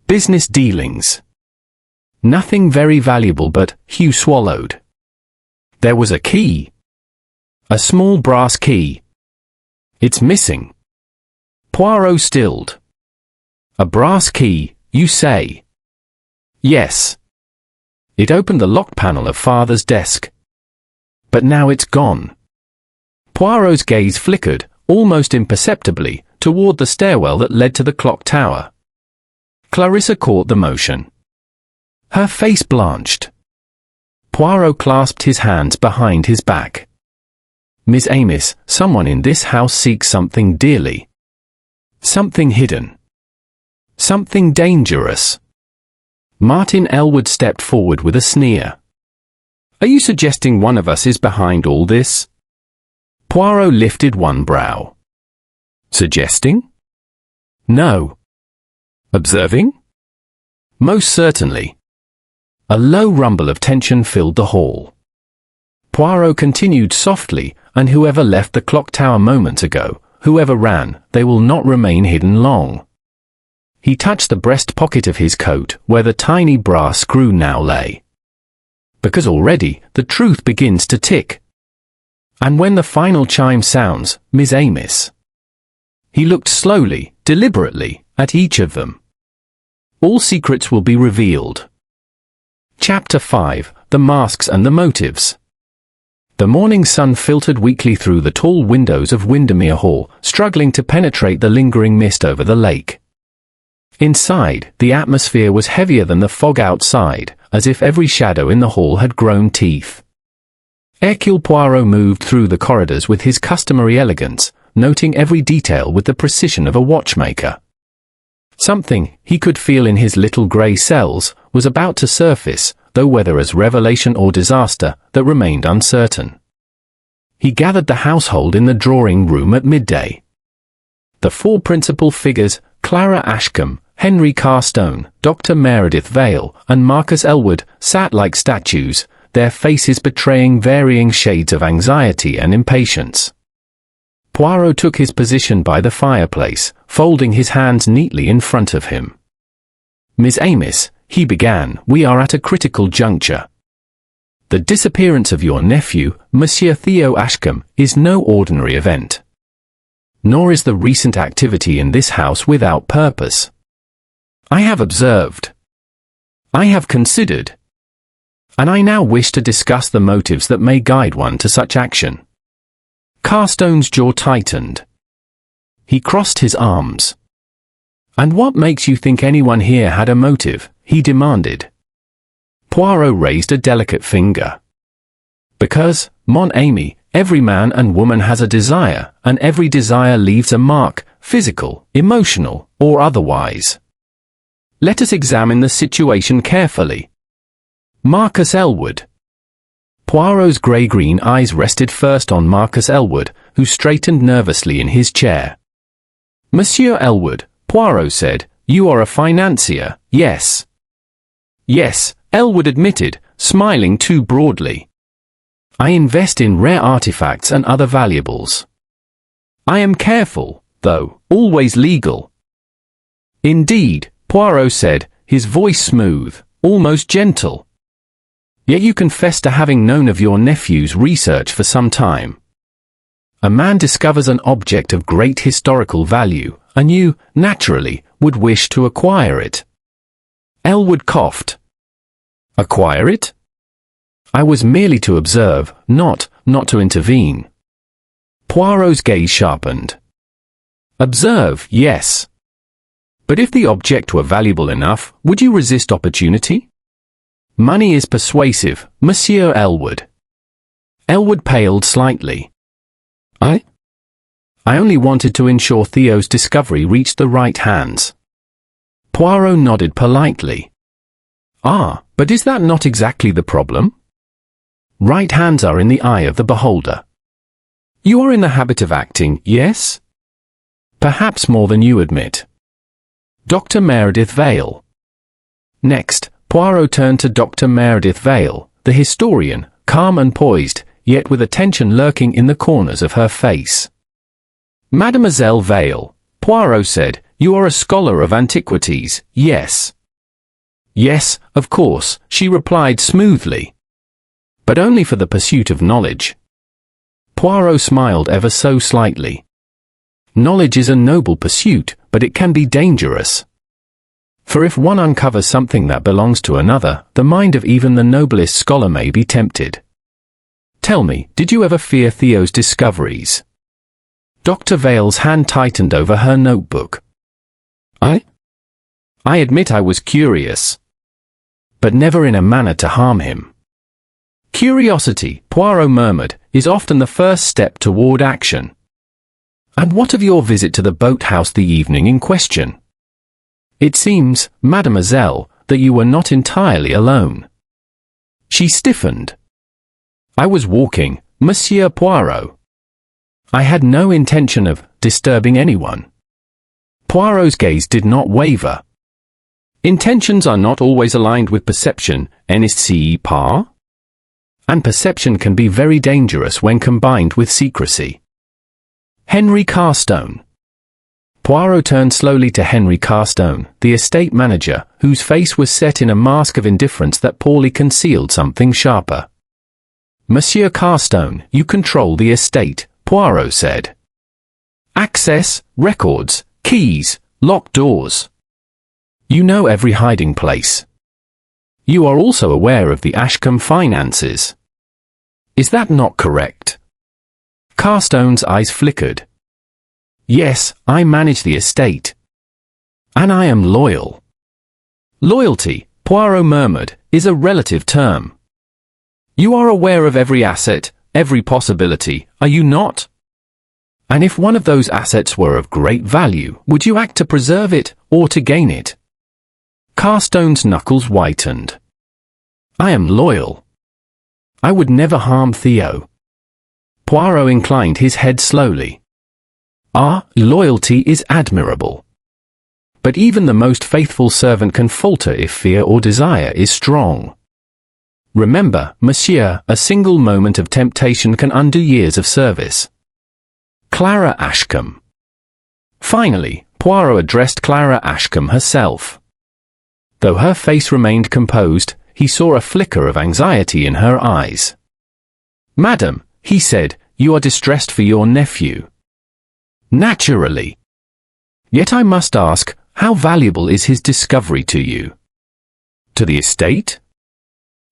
Business dealings. Nothing very valuable, but," Hugh swallowed. "There was a key. A small brass key. It's missing." Poirot stilled. "A brass key, you say?" "Yes. It opened the lock panel of father's desk. But now it's gone." Poirot's gaze flickered, almost imperceptibly, toward the stairwell that led to the clock tower. Clarissa caught the motion. Her face blanched. Poirot clasped his hands behind his back. "Miss Amos, someone in this house seeks something dearly. Something hidden. Something dangerous." Martin Elwood stepped forward with a sneer. "Are you suggesting one of us is behind all this?" Poirot lifted one brow. "Suggesting? No. Observing? Most certainly." A low rumble of tension filled the hall. Poirot continued softly, "And whoever left the clock tower moments ago, whoever ran, they will not remain hidden long." He touched the breast pocket of his coat, where the tiny brass screw now lay. "Because already, the truth begins to tick. And when the final chime sounds, Miss Amos." He looked slowly, deliberately, at each of them. "All secrets will be revealed." Chapter 5: The Masks and the Motives. The morning sun filtered weakly through the tall windows of Windermere Hall, struggling to penetrate the lingering mist over the lake. Inside, the atmosphere was heavier than the fog outside, as if every shadow in the hall had grown teeth. Hercule Poirot moved through the corridors with his customary elegance, noting every detail with the precision of a watchmaker. Something, he could feel in his little grey cells, was about to surface, though whether as revelation or disaster, that remained uncertain. He gathered the household in the drawing-room at midday. The four principal figures, Clara Ashcombe, Henry Carstone, Dr. Meredith Vale, and Marcus Elwood, sat like statues, their faces betraying varying shades of anxiety and impatience. Poirot took his position by the fireplace, folding his hands neatly in front of him. "Miss Amos," he began, "we are at a critical juncture. The disappearance of your nephew, Monsieur Theo Ashcombe, is no ordinary event. Nor is the recent activity in this house without purpose. I have observed. I have considered. And I now wish to discuss the motives that may guide one to such action." Carstone's jaw tightened. He crossed his arms. "And what makes you think anyone here had a motive?" he demanded. Poirot raised a delicate finger. "Because, mon ami, every man and woman has a desire, and every desire leaves a mark, physical, emotional, or otherwise. Let us examine the situation carefully." Marcus Elwood. Poirot's grey-green eyes rested first on Marcus Elwood, who straightened nervously in his chair. "Monsieur Elwood," Poirot said, "you are a financier, yes?" "Yes," Elwood admitted, smiling too broadly. "I invest in rare artifacts and other valuables. I am careful, though, always legal." Indeed, Poirot said, his voice smooth, almost gentle. Yet you confess to having known of your nephew's research for some time. A man discovers an object of great historical value, and you, naturally, would wish to acquire it. Elwood coughed. Acquire it? I was merely to observe, not to intervene. Poirot's gaze sharpened. Observe, yes. But if the object were valuable enough, would you resist opportunity? Money is persuasive, Monsieur Elwood. Elwood paled slightly. I only wanted to ensure Theo's discovery reached the right hands. Poirot nodded politely. Ah, but is that not exactly the problem? Right hands are in the eye of the beholder. You are in the habit of acting, yes? Perhaps more than you admit. Dr. Meredith Vale. Next, Poirot turned to Dr. Meredith Vale, the historian, calm and poised, yet with attention lurking in the corners of her face. Mademoiselle Vale, Poirot said, you are a scholar of antiquities, yes? Yes, of course, she replied smoothly. But only for the pursuit of knowledge. Poirot smiled ever so slightly. Knowledge is a noble pursuit, but it can be dangerous. For if one uncovers something that belongs to another, the mind of even the noblest scholar may be tempted. Tell me, did you ever fear Theo's discoveries? Dr. Vale's hand tightened over her notebook. I admit I was curious. But never in a manner to harm him. Curiosity, Poirot murmured, is often the first step toward action. And what of your visit to the boathouse the evening in question? It seems, mademoiselle, that you were not entirely alone. She stiffened. I was walking, Monsieur Poirot. I had no intention of disturbing anyone. Poirot's gaze did not waver. Intentions are not always aligned with perception, n'est-ce pas? And perception can be very dangerous when combined with secrecy. Henry Carstone. Poirot turned slowly to Henry Carstone, the estate manager, whose face was set in a mask of indifference that poorly concealed something sharper. Monsieur Carstone, you control the estate, Poirot said. Access, records, keys, locked doors. You know every hiding place. You are also aware of the Ashcombe finances. Is that not correct? Carstone's eyes flickered. Yes, I manage the estate. And I am loyal. Loyalty, Poirot murmured, is a relative term. You are aware of every asset, every possibility, are you not? And if one of those assets were of great value, would you act to preserve it, or to gain it? Carstone's knuckles whitened. I am loyal. I would never harm Theo. Poirot inclined his head slowly. Loyalty is admirable. But even the most faithful servant can falter if fear or desire is strong. Remember, monsieur, a single moment of temptation can undo years of service. Clara Ashcombe. Finally, Poirot addressed Clara Ashcombe herself. Though her face remained composed, he saw a flicker of anxiety in her eyes. Madam, he said, you are distressed for your nephew. Naturally. Yet I must ask, how valuable is his discovery to you? To the estate?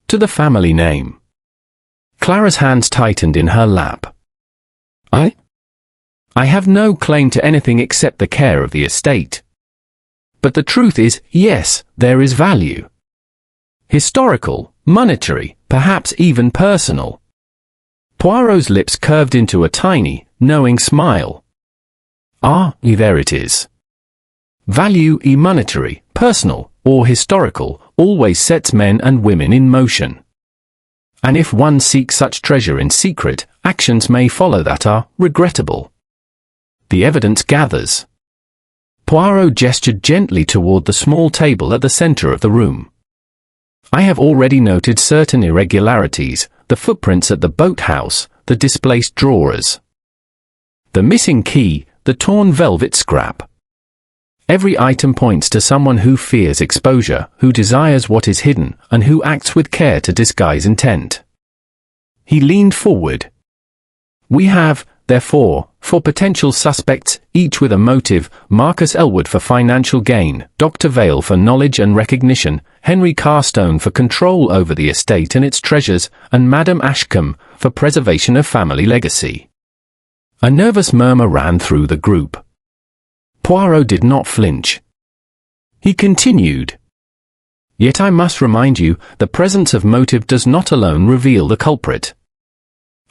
To the family name. Clara's hands tightened in her lap. I have no claim to anything except the care of the estate. But the truth is, yes, there is value. Historical, monetary, perhaps even personal. Poirot's lips curved into a tiny, knowing smile. There it is. Value, monetary, personal, or historical, always sets men and women in motion. And if one seeks such treasure in secret, actions may follow that are regrettable. The evidence gathers. Poirot gestured gently toward the small table at the center of the room. I have already noted certain irregularities, the footprints at the boathouse, the displaced drawers. The missing key, the torn velvet scrap. Every item points to someone who fears exposure, who desires what is hidden, and who acts with care to disguise intent. He leaned forward. We have, therefore, four potential suspects, each with a motive: Marcus Elwood for financial gain, Dr. Vale for knowledge and recognition, Henry Carstone for control over the estate and its treasures, and Madame Ashcombe for preservation of family legacy. A nervous murmur ran through the group. Poirot did not flinch. He continued. Yet I must remind you, the presence of motive does not alone reveal the culprit.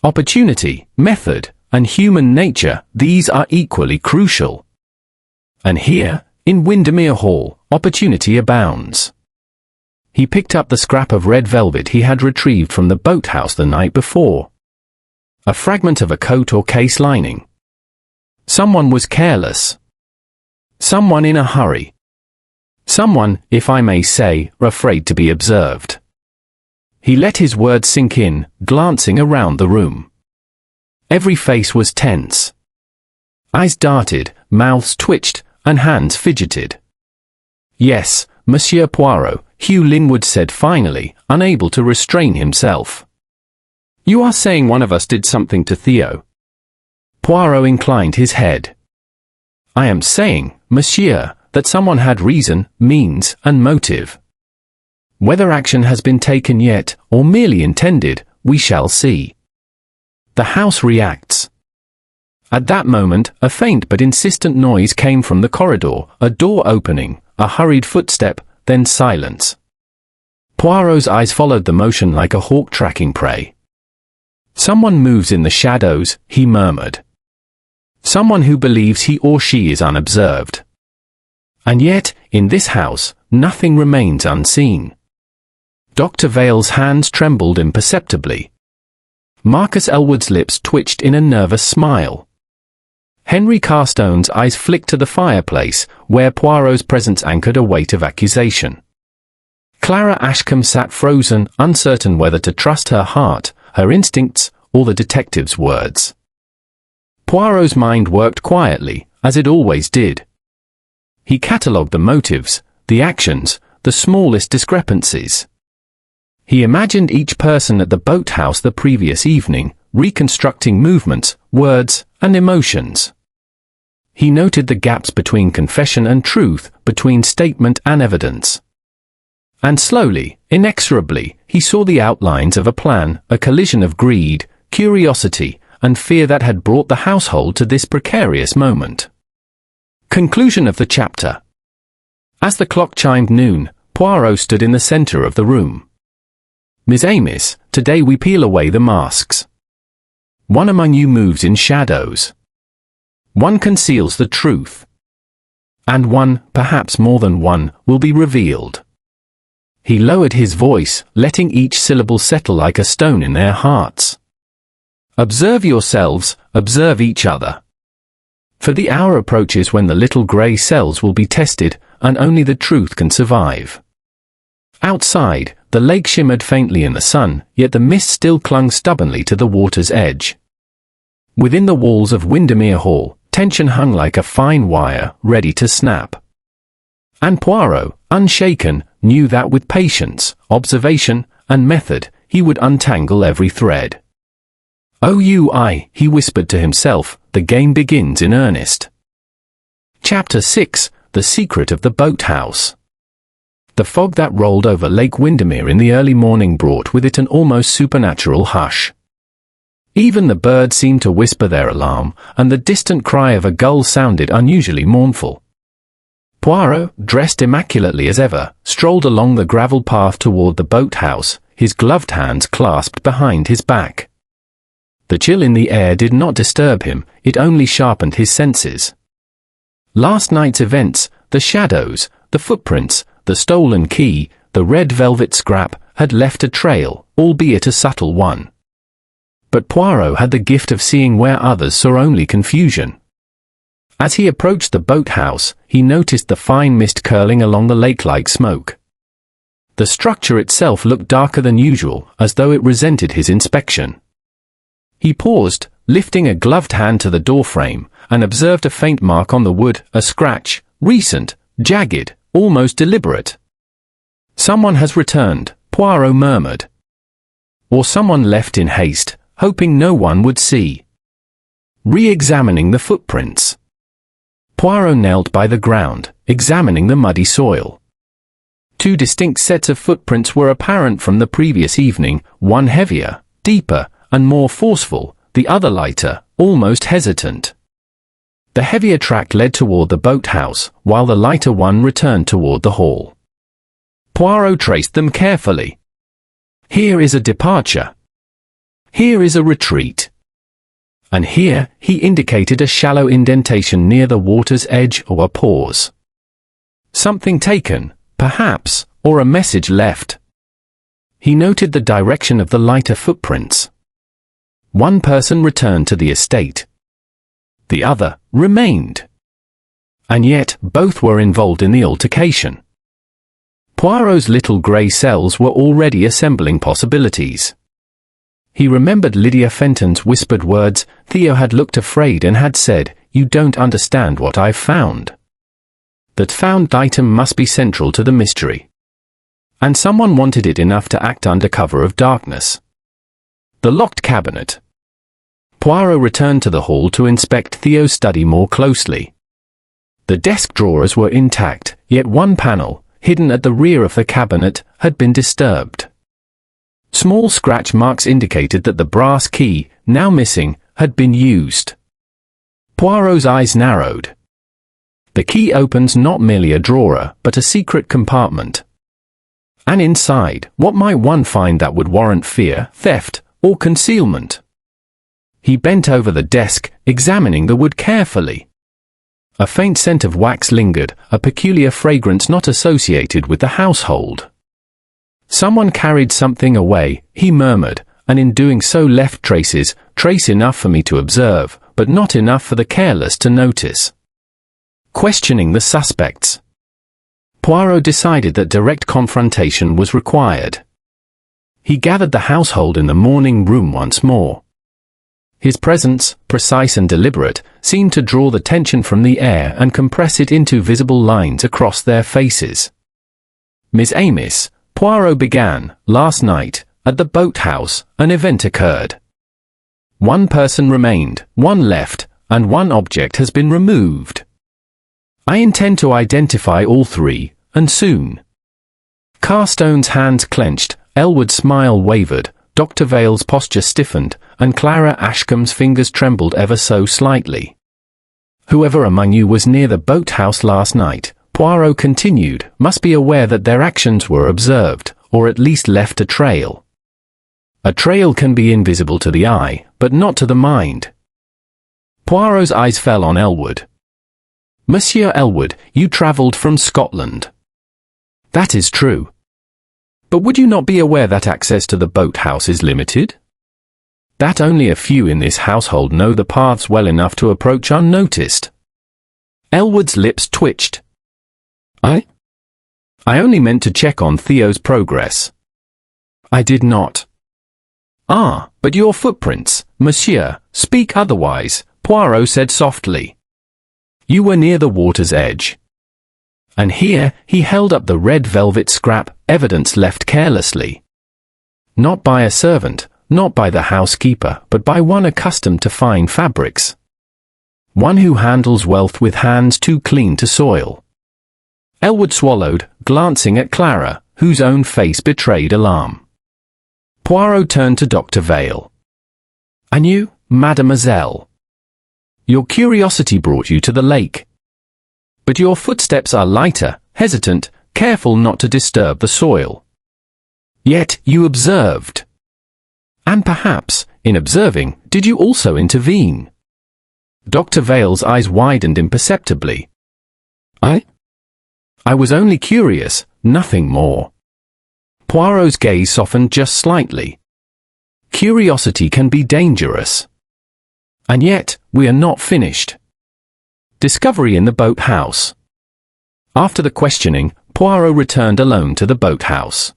Opportunity, method, and human nature, these are equally crucial. And here, in Windermere Hall, opportunity abounds. He picked up the scrap of red velvet he had retrieved from the boathouse the night before. A fragment of a coat or case lining. Someone was careless. Someone in a hurry. Someone, if I may say, afraid to be observed. He let his words sink in, glancing around the room. Every face was tense. Eyes darted, mouths twitched, and hands fidgeted. Yes, Monsieur Poirot, Hugh Linwood said finally, unable to restrain himself. You are saying one of us did something to Theo? Poirot inclined his head. I am saying, Monsieur, that someone had reason, means, and motive. Whether action has been taken yet, or merely intended, we shall see. The house reacts. At that moment, a faint but insistent noise came from the corridor, a door opening, a hurried footstep, then silence. Poirot's eyes followed the motion like a hawk tracking prey. Someone moves in the shadows, he murmured. Someone who believes he or she is unobserved. And yet, in this house, nothing remains unseen. Dr. Vale's hands trembled imperceptibly. Marcus Elwood's lips twitched in a nervous smile. Henry Carstone's eyes flicked to the fireplace, where Poirot's presence anchored a weight of accusation. Clara Ashcombe sat frozen, uncertain whether to trust her heart, her instincts, or the detective's words. Poirot's mind worked quietly, as it always did. He catalogued the motives, the actions, the smallest discrepancies. He imagined each person at the boathouse the previous evening, reconstructing movements, words, and emotions. He noted the gaps between confession and truth, between statement and evidence. And slowly, inexorably, he saw the outlines of a plan, a collision of greed, curiosity, and fear that had brought the household to this precarious moment. Conclusion of the chapter. As the clock chimed noon, Poirot stood in the center of the room. Miss Amiss, today we peel away the masks. One among you moves in shadows. One conceals the truth. And one, perhaps more than one, will be revealed. He lowered his voice, letting each syllable settle like a stone in their hearts. Observe yourselves, observe each other. For the hour approaches when the little grey cells will be tested, and only the truth can survive. Outside, the lake shimmered faintly in the sun, yet the mist still clung stubbornly to the water's edge. Within the walls of Windermere Hall, tension hung like a fine wire, ready to snap. And Poirot, unshaken, knew that with patience, observation, and method, he would untangle every thread. "Oh, he whispered to himself, the game begins in earnest." Chapter 6, The Secret of the Boathouse. The fog that rolled over Lake Windermere in the early morning brought with it an almost supernatural hush. Even the birds seemed to whisper their alarm, and the distant cry of a gull sounded unusually mournful. Poirot, dressed immaculately as ever, strolled along the gravel path toward the boathouse, his gloved hands clasped behind his back. The chill in the air did not disturb him, it only sharpened his senses. Last night's events, the shadows, the footprints, the stolen key, the red velvet scrap, had left a trail, albeit a subtle one. But Poirot had the gift of seeing where others saw only confusion. As he approached the boathouse, he noticed the fine mist curling along the lake-like smoke. The structure itself looked darker than usual, as though it resented his inspection. He paused, lifting a gloved hand to the doorframe, and observed a faint mark on the wood, a scratch, recent, jagged, almost deliberate. "Someone has returned," Poirot murmured. "Or someone left in haste, hoping no one would see." Re-examining the footprints. Poirot knelt by the ground, examining the muddy soil. Two distinct sets of footprints were apparent from the previous evening, one heavier, deeper, and more forceful, the other lighter, almost hesitant. The heavier track led toward the boathouse, while the lighter one returned toward the hall. Poirot traced them carefully. Here is a departure. Here is a retreat. And here, he indicated a shallow indentation near the water's edge or a pause. Something taken, perhaps, or a message left. He noted the direction of the lighter footprints. One person returned to the estate. The other remained. And yet, both were involved in the altercation. Poirot's little grey cells were already assembling possibilities. He remembered Lydia Fenton's whispered words. Theo had looked afraid and had said, "You don't understand what I've found." That found item must be central to the mystery. And someone wanted it enough to act under cover of darkness. The locked cabinet. Poirot returned to the hall to inspect Theo's study more closely. The desk drawers were intact, yet one panel, hidden at the rear of the cabinet, had been disturbed. Small scratch marks indicated that the brass key, now missing, had been used. Poirot's eyes narrowed. The key opens not merely a drawer, but a secret compartment. And inside, what might one find that would warrant fear, theft, or concealment? He bent over the desk, examining the wood carefully. A faint scent of wax lingered, a peculiar fragrance not associated with the household. "Someone carried something away," he murmured, "and in doing so left traces, trace enough for me to observe, but not enough for the careless to notice." Questioning the suspects. Poirot decided that direct confrontation was required. He gathered the household in the morning room once more. His presence, precise and deliberate, seemed to draw the tension from the air and compress it into visible lines across their faces. "Miss Amos," Poirot began, "last night, at the boathouse, an event occurred. One person remained, one left, and one object has been removed. I intend to identify all three, and soon." Carstone's hands clenched, Elwood's smile wavered, Dr. Vale's posture stiffened, and Clara Ashcombe's fingers trembled ever so slightly. "Whoever among you was near the boathouse last night," Poirot continued, "must be aware that their actions were observed, or at least left a trail. A trail can be invisible to the eye, but not to the mind." Poirot's eyes fell on Elwood. "Monsieur Elwood, you travelled from Scotland." "That is true. But would you not be aware that access to the boathouse is limited? That only a few in this household know the paths well enough to approach unnoticed." Elwood's lips twitched. I only meant to check on Theo's progress." "I did not." "Ah, but your footprints, monsieur, speak otherwise," Poirot said softly. "You were near the water's edge." And here, he held up the red velvet scrap, evidence left carelessly. Not by a servant, not by the housekeeper, but by one accustomed to fine fabrics. One who handles wealth with hands too clean to soil. Elwood swallowed, glancing at Clara, whose own face betrayed alarm. Poirot turned to Dr. Vale. "And you, mademoiselle? Your curiosity brought you to the lake. But your footsteps are lighter, hesitant, careful not to disturb the soil. Yet you observed. And perhaps, in observing, did you also intervene?" Dr. Vale's eyes widened imperceptibly. I was only curious, nothing more." Poirot's gaze softened just slightly. "Curiosity can be dangerous. And yet, we are not finished." Discovery in the boathouse. After the questioning, Poirot returned alone to the boathouse.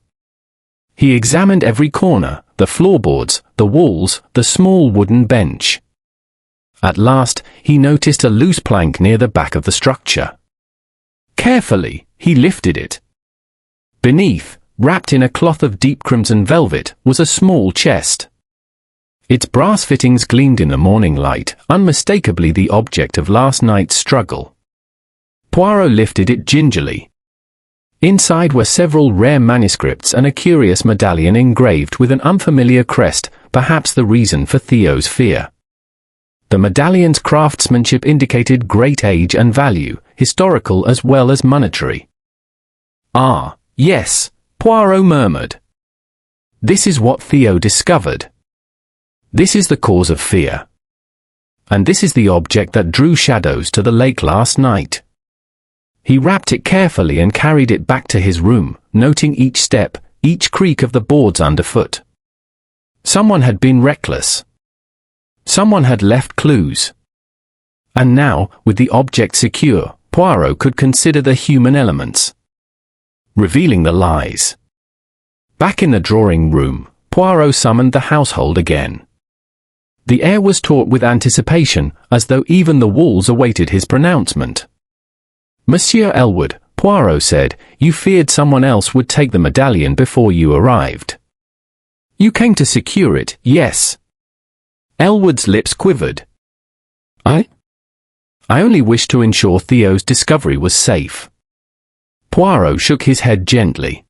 He examined every corner, the floorboards, the walls, the small wooden bench. At last, he noticed a loose plank near the back of the structure. Carefully, he lifted it. Beneath, wrapped in a cloth of deep crimson velvet, was a small chest. Its brass fittings gleamed in the morning light, unmistakably the object of last night's struggle. Poirot lifted it gingerly. Inside were several rare manuscripts and a curious medallion engraved with an unfamiliar crest, perhaps the reason for Theo's fear. The medallion's craftsmanship indicated great age and value, historical as well as monetary. "Ah, yes," Poirot murmured. "This is what Theo discovered. This is the cause of fear. And this is the object that drew shadows to the lake last night." He wrapped it carefully and carried it back to his room, noting each step, each creak of the boards underfoot. Someone had been reckless. Someone had left clues. And now, with the object secure, Poirot could consider the human elements. Revealing the lies. Back in the drawing room, Poirot summoned the household again. The air was taut with anticipation, as though even the walls awaited his pronouncement. "Monsieur Elwood," Poirot said, "you feared someone else would take the medallion before you arrived. You came to secure it, yes?" Elwood's lips quivered. I only wished to ensure Theo's discovery was safe." Poirot shook his head gently.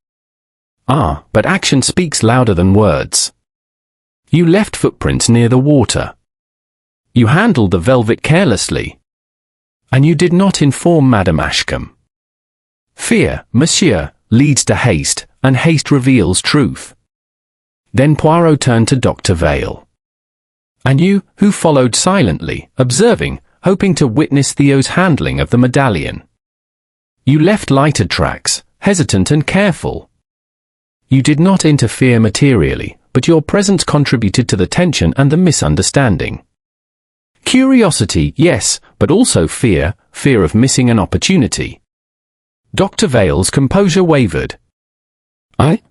"Ah, but action speaks louder than words. You left footprints near the water. You handled the velvet carelessly. And you did not inform Madame Ashcombe. Fear, monsieur, leads to haste, and haste reveals truth." Then Poirot turned to Dr. Vale. "And you, who followed silently, observing, hoping to witness Theo's handling of the medallion. You left lighter tracks, hesitant and careful. You did not interfere materially, but your presence contributed to the tension and the misunderstanding. Curiosity, yes, but also fear of missing an opportunity." Dr. Vale's composure wavered. I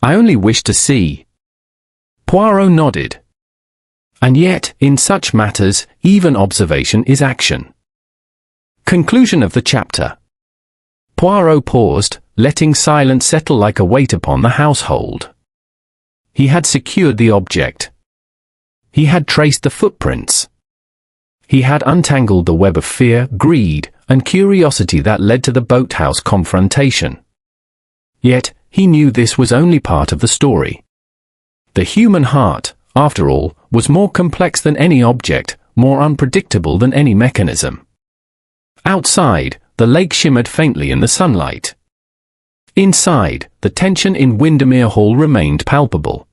only wish to see." Poirot nodded. "And yet, in such matters, even observation is action." Conclusion of the chapter. Poirot paused, letting silence settle like a weight upon the household. He had secured the object. He had traced the footprints. He had untangled the web of fear, greed, and curiosity that led to the boathouse confrontation. Yet, he knew this was only part of the story. The human heart, after all, was more complex than any object, more unpredictable than any mechanism. Outside, the lake shimmered faintly in the sunlight. Inside, the tension in Windermere Hall remained palpable.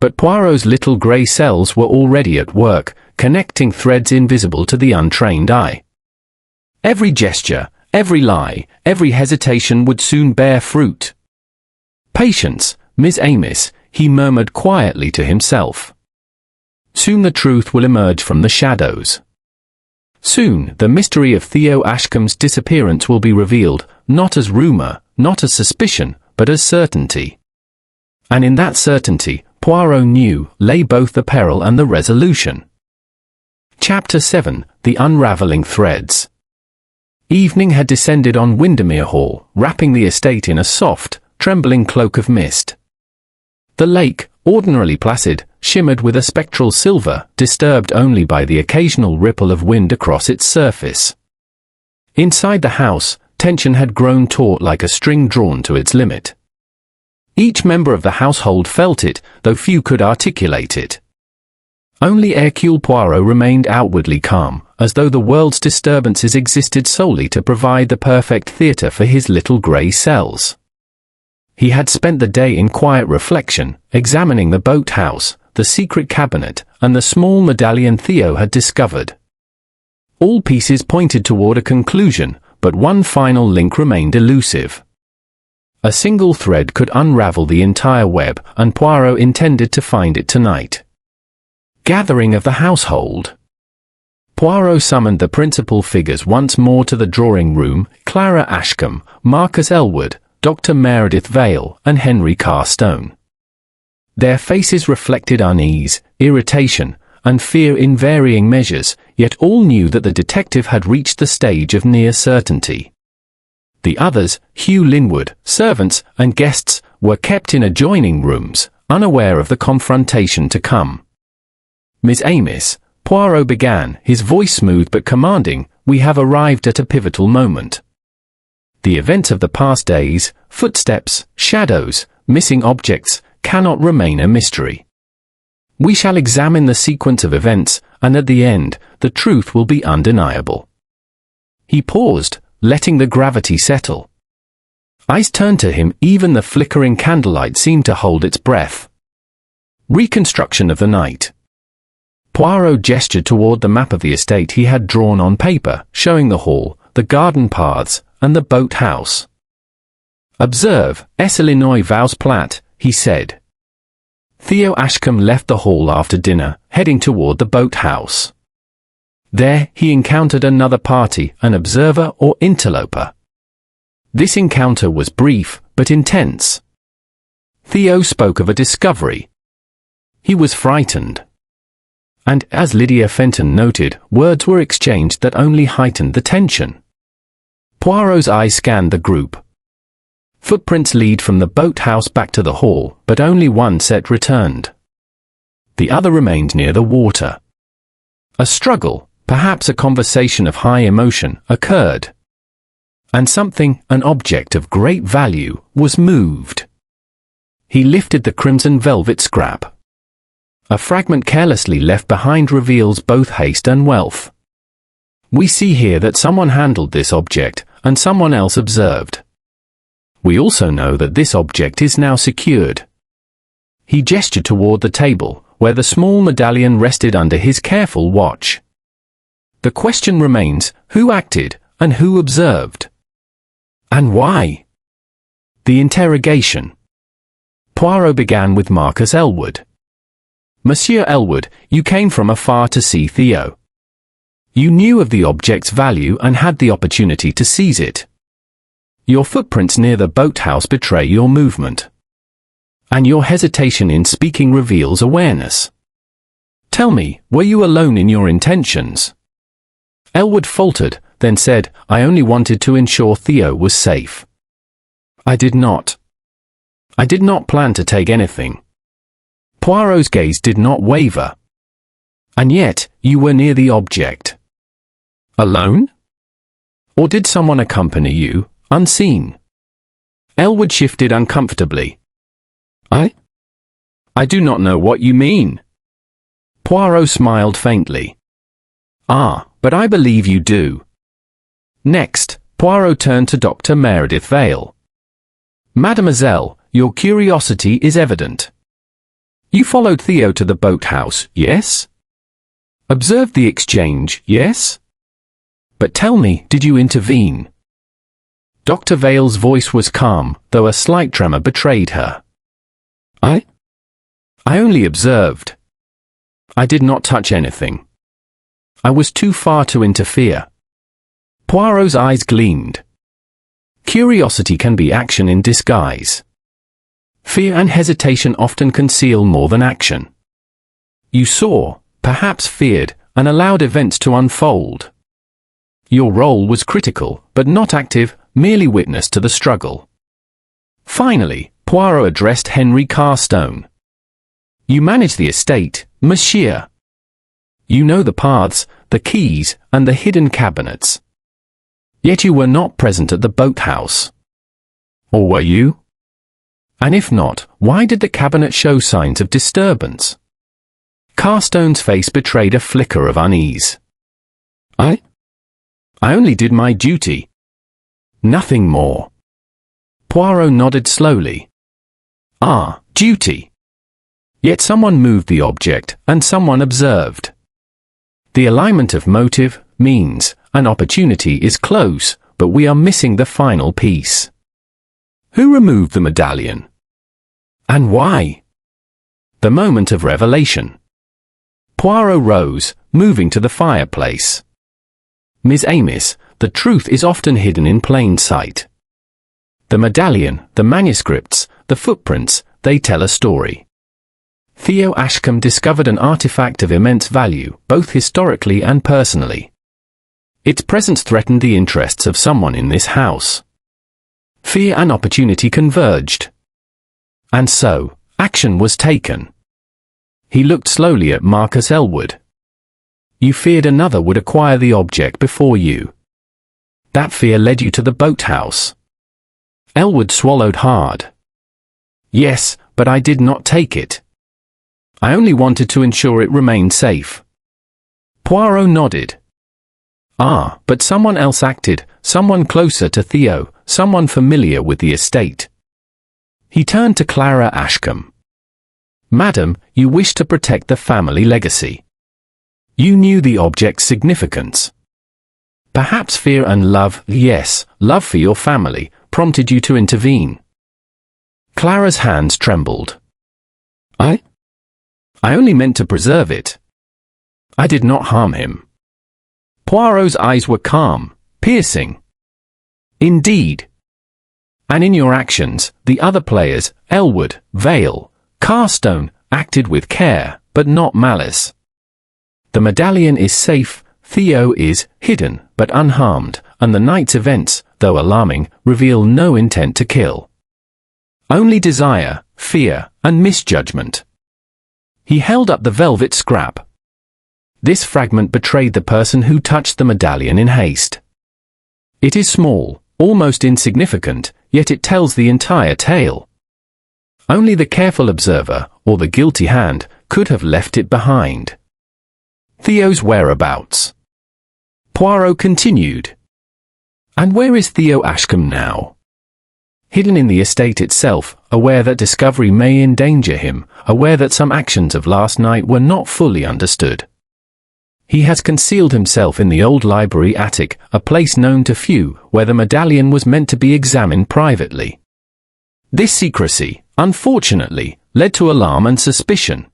But Poirot's little grey cells were already at work, connecting threads invisible to the untrained eye. Every gesture, every lie, every hesitation would soon bear fruit. "Patience, Miss Amos," he murmured quietly to himself. "Soon the truth will emerge from the shadows. Soon the mystery of Theo Ashcombe's disappearance will be revealed, not as rumour, not as suspicion, but as certainty." And in that certainty, Poirot knew, lay both the peril and the resolution. Chapter 7. The Unravelling Threads. Evening had descended on Windermere Hall, wrapping the estate in a soft, trembling cloak of mist. The lake, ordinarily placid, shimmered with a spectral silver, disturbed only by the occasional ripple of wind across its surface. Inside the house, tension had grown taut like a string drawn to its limit. Each member of the household felt it, though few could articulate it. Only Hercule Poirot remained outwardly calm, as though the world's disturbances existed solely to provide the perfect theatre for his little grey cells. He had spent the day in quiet reflection, examining the boathouse, the secret cabinet, and the small medallion Theo had discovered. All pieces pointed toward a conclusion, but one final link remained elusive. A single thread could unravel the entire web, and Poirot intended to find it tonight. Gathering of the household. Poirot summoned the principal figures once more to the drawing room: Clara Ashcombe, Marcus Elwood, Dr. Meredith Vale, and Henry Carstone. Their faces reflected unease, irritation, and fear in varying measures, yet all knew that the detective had reached the stage of near certainty. The others, Hugh Linwood, servants and guests, were kept in adjoining rooms, unaware of the confrontation to come. Miss Amos, Poirot began, his voice smooth but commanding, we have arrived at a pivotal moment. The events of the past days, footsteps, shadows, missing objects, cannot remain a mystery. We shall examine the sequence of events, and at the end, the truth will be undeniable. He paused, letting the gravity settle. Eyes turned to him, even the flickering candlelight seemed to hold its breath. Reconstruction of the night. Poirot gestured toward the map of the estate he had drawn on paper, showing the hall, the garden paths, and the boat house. Observe, Illinois Vaux Plat, he said. Theo Ashcombe left the hall after dinner, heading toward the boat house. There, he encountered another party, an observer or interloper. This encounter was brief, but intense. Theo spoke of a discovery. He was frightened. And, as Lydia Fenton noted, words were exchanged that only heightened the tension. Poirot's eyes scanned the group. Footprints lead from the boathouse back to the hall, but only one set returned. The other remained near the water. A struggle, perhaps a conversation of high emotion, occurred. And something, an object of great value, was moved. He lifted the crimson velvet scrap. A fragment carelessly left behind reveals both haste and wealth. We see here that someone handled this object, and someone else observed. We also know that this object is now secured. He gestured toward the table, where the small medallion rested under his careful watch. The question remains, who acted, and who observed? And why? The interrogation. Poirot began with Marcus Elwood. Monsieur Elwood, you came from afar to see Theo. You knew of the object's value and had the opportunity to seize it. Your footprints near the boathouse betray your movement. And your hesitation in speaking reveals awareness. Tell me, were you alone in your intentions? Elwood faltered, then said, I only wanted to ensure Theo was safe. I did not. I did not plan to take anything. Poirot's gaze did not waver. And yet, you were near the object. Alone? Or did someone accompany you, unseen? Elwood shifted uncomfortably. I do not know what you mean. Poirot smiled faintly. Ah, but I believe you do. Next, Poirot turned to Dr. Meredith Vale. Mademoiselle, your curiosity is evident. You followed Theo to the boathouse, yes? Observed the exchange, yes? But tell me, did you intervene? Dr. Vale's voice was calm, though a slight tremor betrayed her. I only observed. I did not touch anything. I was too far to interfere. Poirot's eyes gleamed. Curiosity can be action in disguise. Fear and hesitation often conceal more than action. You saw, perhaps feared, and allowed events to unfold. Your role was critical, but not active, merely witness to the struggle. Finally, Poirot addressed Henry Carstone. You manage the estate, monsieur. You know the paths, the keys, and the hidden cabinets. Yet you were not present at the boathouse. Or were you? And if not, why did the cabinet show signs of disturbance? Carstone's face betrayed a flicker of unease. I only did my duty. Nothing more. Poirot nodded slowly. Ah, duty. Yet someone moved the object, and someone observed. The alignment of motive, means, and opportunity is close, but we are missing the final piece. Who removed the medallion? And why? The moment of revelation. Poirot rose, moving to the fireplace. Miss Amos, the truth is often hidden in plain sight. The medallion, the manuscripts, the footprints, they tell a story. Theo Ashcombe discovered an artifact of immense value, both historically and personally. Its presence threatened the interests of someone in this house. Fear and opportunity converged. And so, action was taken. He looked slowly at Marcus Elwood. You feared another would acquire the object before you. That fear led you to the boathouse. Elwood swallowed hard. Yes, but I did not take it. I only wanted to ensure it remained safe. Poirot nodded. Ah, but someone else acted, someone closer to Theo, someone familiar with the estate. He turned to Clara Ashcombe. Madam, you wish to protect the family legacy. You knew the object's significance. Perhaps fear and love, yes, love for your family, prompted you to intervene. Clara's hands trembled. I only meant to preserve it. I did not harm him. Poirot's eyes were calm, piercing. Indeed. And in your actions, the other players, Elwood, Vale, Carstone, acted with care, but not malice. The medallion is safe, Theo is hidden, but unharmed, and the night's events, though alarming, reveal no intent to kill. Only desire, fear, and misjudgment. He held up the velvet scrap. This fragment betrayed the person who touched the medallion in haste. It is small, almost insignificant, yet it tells the entire tale. Only the careful observer, or the guilty hand, could have left it behind. Theo's whereabouts. Poirot continued. And where is Theo Ashcombe now? Hidden in the estate itself, aware that discovery may endanger him, aware that some actions of last night were not fully understood. He has concealed himself in the old library attic, a place known to few, where the medallion was meant to be examined privately. This secrecy, unfortunately, led to alarm and suspicion.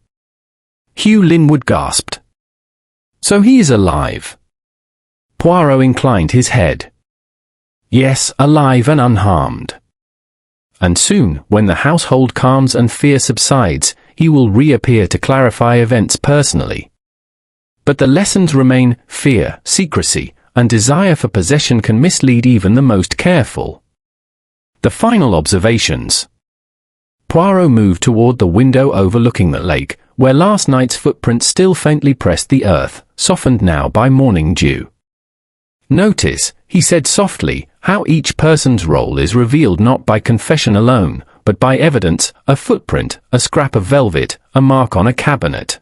Hugh Linwood gasped. So he is alive. Poirot inclined his head. Yes, alive and unharmed. And soon, when the household calms and fear subsides, he will reappear to clarify events personally. But the lessons remain: fear, secrecy, and desire for possession can mislead even the most careful. The final observations. Poirot moved toward the window overlooking the lake, where last night's footprints still faintly pressed the earth, softened now by morning dew. Notice, he said softly, how each person's role is revealed not by confession alone, but by evidence: a footprint, a scrap of velvet, a mark on a cabinet.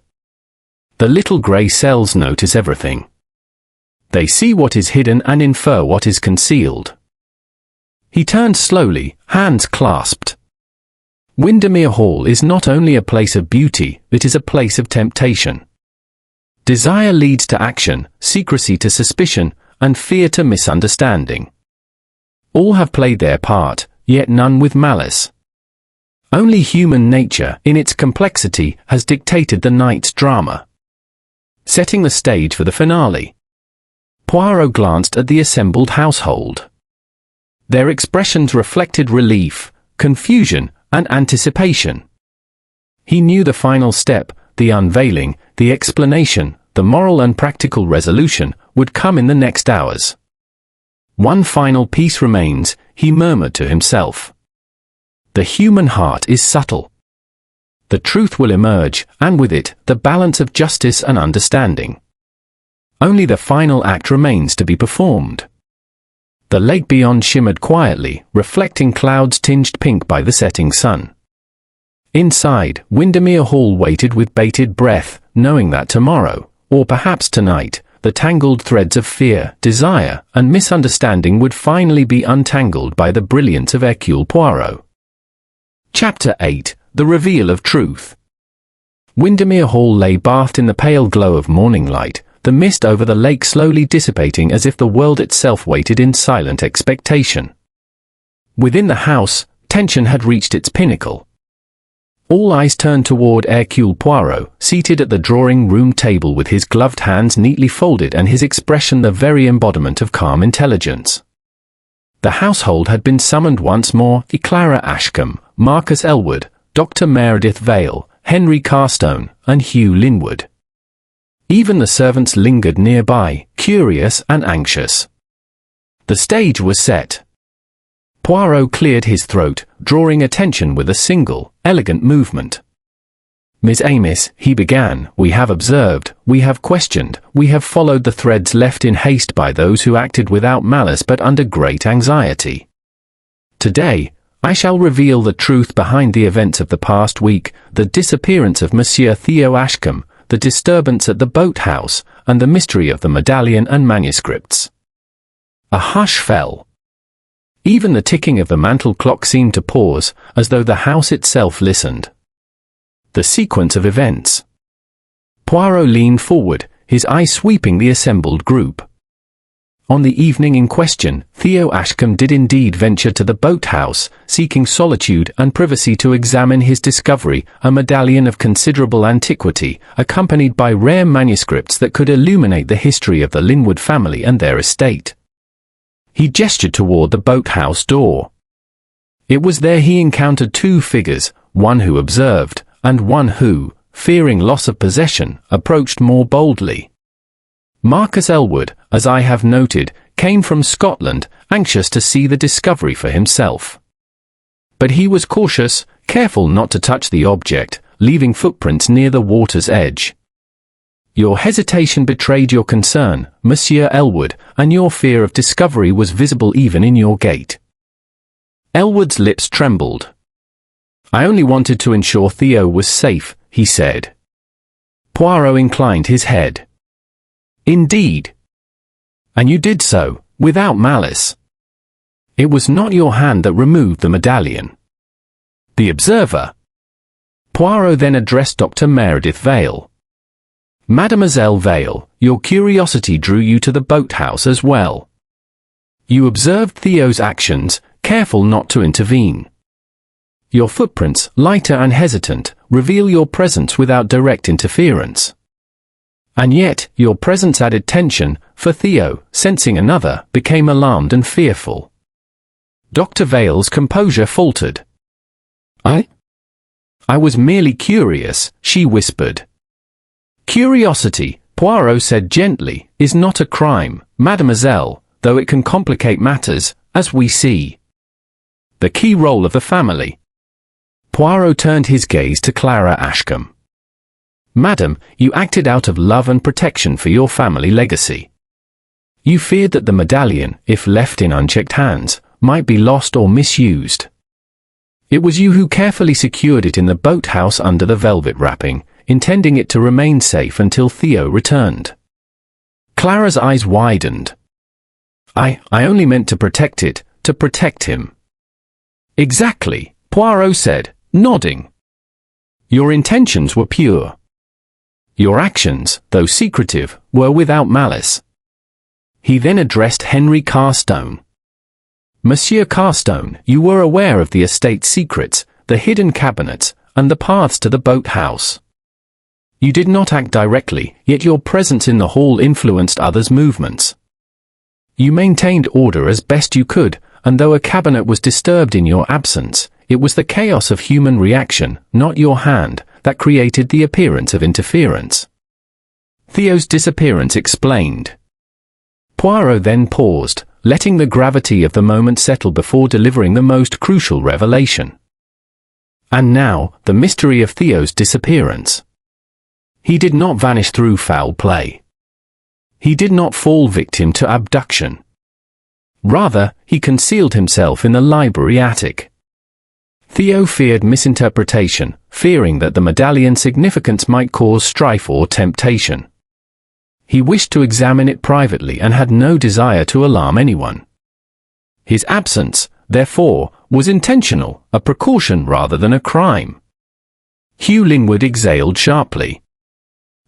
The little grey cells notice everything. They see what is hidden and infer what is concealed. He turned slowly, hands clasped. Windermere Hall is not only a place of beauty, it is a place of temptation. Desire leads to action, secrecy to suspicion, and fear to misunderstanding. All have played their part, yet none with malice. Only human nature, in its complexity, has dictated the night's drama. Setting the stage for the finale. Poirot glanced at the assembled household. Their expressions reflected relief, confusion, and anticipation. He knew the final step, the unveiling, the explanation, the moral and practical resolution, would come in the next hours. One final piece remains, he murmured to himself. The human heart is subtle. The truth will emerge, and with it, the balance of justice and understanding. Only the final act remains to be performed. The lake beyond shimmered quietly, reflecting clouds tinged pink by the setting sun. Inside, Windermere Hall waited with bated breath, knowing that tomorrow, or perhaps tonight, the tangled threads of fear, desire, and misunderstanding would finally be untangled by the brilliance of Hercule Poirot. Chapter 8. The Reveal of Truth. Windermere Hall lay bathed in the pale glow of morning light, the mist over the lake slowly dissipating as if the world itself waited in silent expectation. Within the house, tension had reached its pinnacle. All eyes turned toward Hercule Poirot, seated at the drawing-room table with his gloved hands neatly folded and his expression the very embodiment of calm intelligence. The household had been summoned once more: Clara Ashcombe, Marcus Elwood, Dr. Meredith Vale, Henry Carstone, and Hugh Linwood. Even the servants lingered nearby, curious and anxious. The stage was set. Poirot cleared his throat, drawing attention with a single, elegant movement. "Miss Amos," he began, "we have observed, we have questioned, we have followed the threads left in haste by those who acted without malice but under great anxiety. Today, I shall reveal the truth behind the events of the past week, the disappearance of Monsieur Theo Ashcombe, the disturbance at the boathouse, and the mystery of the medallion and manuscripts." A hush fell. Even the ticking of the mantel clock seemed to pause, as though the house itself listened. The sequence of events. Poirot leaned forward, his eye sweeping the assembled group. On the evening in question, Theo Ashcombe did indeed venture to the boathouse, seeking solitude and privacy to examine his discovery, a medallion of considerable antiquity, accompanied by rare manuscripts that could illuminate the history of the Linwood family and their estate. He gestured toward the boathouse door. It was there he encountered two figures, one who observed, and one who, fearing loss of possession, approached more boldly. Marcus Elwood, as I have noted, came from Scotland, anxious to see the discovery for himself. But he was cautious, careful not to touch the object, leaving footprints near the water's edge. Your hesitation betrayed your concern, Monsieur Elwood, and your fear of discovery was visible even in your gait. Elwood's lips trembled. "I only wanted to ensure Theo was safe," he said. Poirot inclined his head. "Indeed. And you did so, without malice. It was not your hand that removed the medallion." The observer. Poirot then addressed Dr. Meredith Vale. "Mademoiselle Vale, your curiosity drew you to the boathouse as well. You observed Theo's actions, careful not to intervene. Your footprints, lighter and hesitant, reveal your presence without direct interference. And yet, your presence added tension, for Theo, sensing another, became alarmed and fearful." Dr. Vale's composure faltered. I was merely curious," she whispered. "Curiosity," Poirot said gently, "is not a crime, mademoiselle, though it can complicate matters, as we see. The key role of the family." Poirot turned his gaze to Clara Ashcombe. "Madam, you acted out of love and protection for your family legacy. You feared that the medallion, if left in unchecked hands, might be lost or misused. It was you who carefully secured it in the boathouse under the velvet wrapping, intending it to remain safe until Theo returned." Clara's eyes widened. I only meant to protect it, to protect him." "Exactly," Poirot said, nodding. "Your intentions were pure. Your actions, though secretive, were without malice." He then addressed Henry Carstone. "Monsieur Carstone, you were aware of the estate's secrets, the hidden cabinets, and the paths to the boathouse. You did not act directly, yet your presence in the hall influenced others' movements. You maintained order as best you could, and though a cabinet was disturbed in your absence, it was the chaos of human reaction, not your hand, that created the appearance of interference." Theo's disappearance explained. Poirot then paused, letting the gravity of the moment settle before delivering the most crucial revelation. "And now, the mystery of Theo's disappearance. He did not vanish through foul play. He did not fall victim to abduction. Rather, he concealed himself in the library attic. Theo feared misinterpretation, fearing that the medallion's significance might cause strife or temptation. He wished to examine it privately and had no desire to alarm anyone. His absence, therefore, was intentional, a precaution rather than a crime." Hugh Linwood exhaled sharply.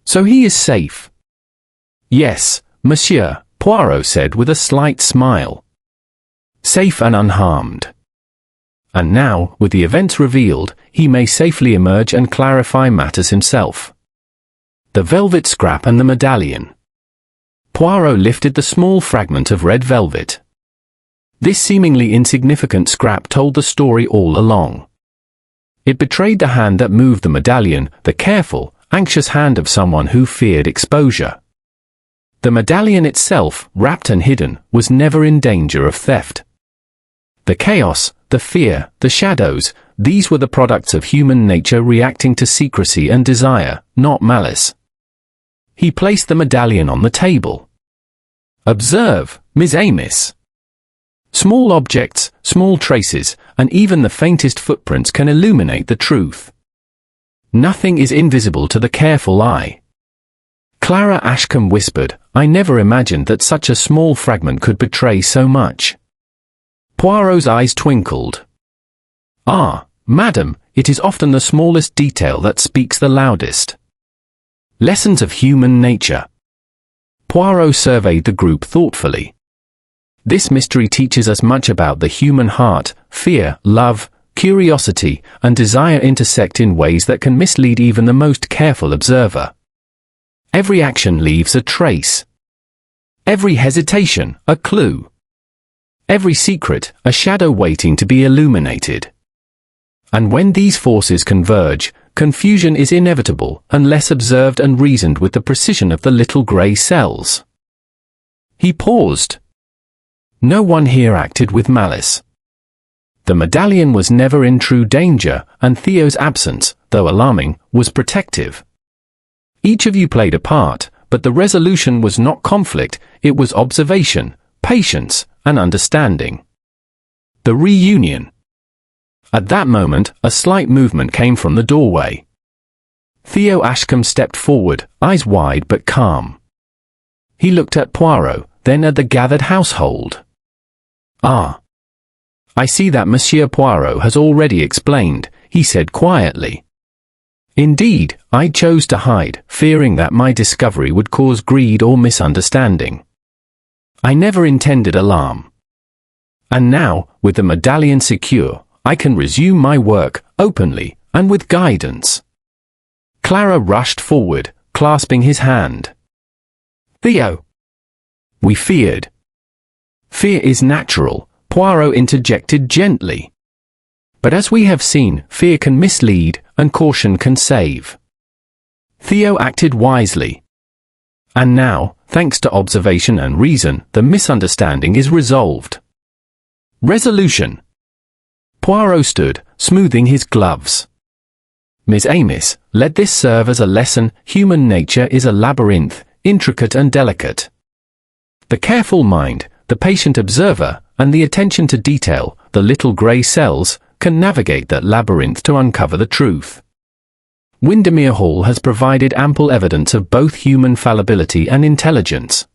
"So he is safe?" "Yes, monsieur," Poirot said with a slight smile. "Safe and unharmed. And now, with the events revealed, he may safely emerge and clarify matters himself. The velvet scrap and the medallion." Poirot lifted the small fragment of red velvet. This seemingly insignificant scrap told the story all along. It betrayed the hand that moved the medallion, the careful, anxious hand of someone who feared exposure. The medallion itself, wrapped and hidden, was never in danger of theft. The chaos, the fear, the shadows, these were the products of human nature reacting to secrecy and desire, not malice. He placed the medallion on the table. Observe, Miss Amos. Small objects, small traces, and even the faintest footprints can illuminate the truth. Nothing is invisible to the careful eye. Clara Ashcombe whispered, I never imagined that such a small fragment could betray so much. Poirot's eyes twinkled. Ah, madam, it is often the smallest detail that speaks the loudest. Lessons of human nature. Poirot surveyed the group thoughtfully. This mystery teaches us much about the human heart. Fear, love, curiosity, and desire intersect in ways that can mislead even the most careful observer. Every action leaves a trace. Every hesitation, a clue. Every secret, a shadow waiting to be illuminated. And when these forces converge, confusion is inevitable unless observed and reasoned with the precision of the little grey cells. He paused. No one here acted with malice. The medallion was never in true danger, and Theo's absence, though alarming, was protective. Each of you played a part, but the resolution was not conflict, it was observation, patience, and understanding. The reunion. At that moment, a slight movement came from the doorway. Theo Ashcombe stepped forward, eyes wide but calm. He looked at Poirot, then at the gathered household. Ah. I see that Monsieur Poirot has already explained, he said quietly. Indeed, I chose to hide, fearing that my discovery would cause greed or misunderstanding. I never intended alarm. And now, with the medallion secure, I can resume my work, openly, and with guidance. Clara rushed forward, clasping his hand. Theo! We feared. Fear is natural, Poirot interjected gently. But as we have seen, fear can mislead, and caution can save. Theo acted wisely. And now, thanks to observation and reason, the misunderstanding is resolved. Resolution. Poirot stood, smoothing his gloves. Miss Amos, let this serve as a lesson. Human nature is a labyrinth, intricate and delicate. The careful mind, the patient observer, and the attention to detail, the little grey cells, can navigate that labyrinth to uncover the truth. Windermere Hall has provided ample evidence of both human fallibility and intelligence.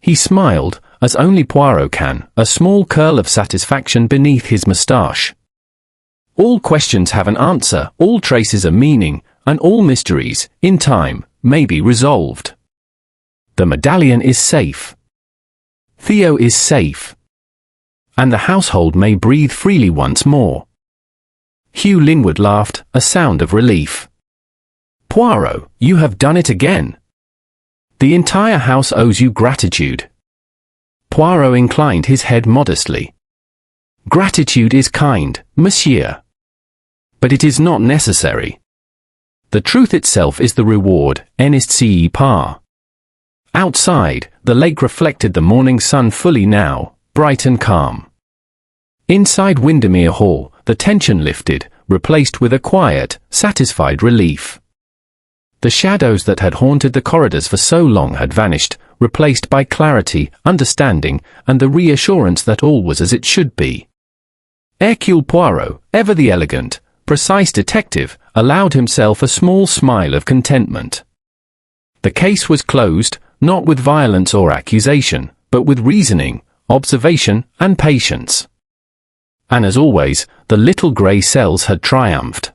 He smiled, as only Poirot can, a small curl of satisfaction beneath his moustache. All questions have an answer, all traces a meaning, and all mysteries, in time, may be resolved. The medallion is safe. Theo is safe. And the household may breathe freely once more. Hugh Linwood laughed, a sound of relief. Poirot, you have done it again. The entire house owes you gratitude. Poirot inclined his head modestly. Gratitude is kind, monsieur. But it is not necessary. The truth itself is the reward, n'est-ce pas? Outside, the lake reflected the morning sun fully now, bright and calm. Inside Windermere Hall, the tension lifted, replaced with a quiet, satisfied relief. The shadows that had haunted the corridors for so long had vanished, replaced by clarity, understanding, and the reassurance that all was as it should be. Hercule Poirot, ever the elegant, precise detective, allowed himself a small smile of contentment. The case was closed, not with violence or accusation, but with reasoning, observation, and patience. And as always, the little grey cells had triumphed.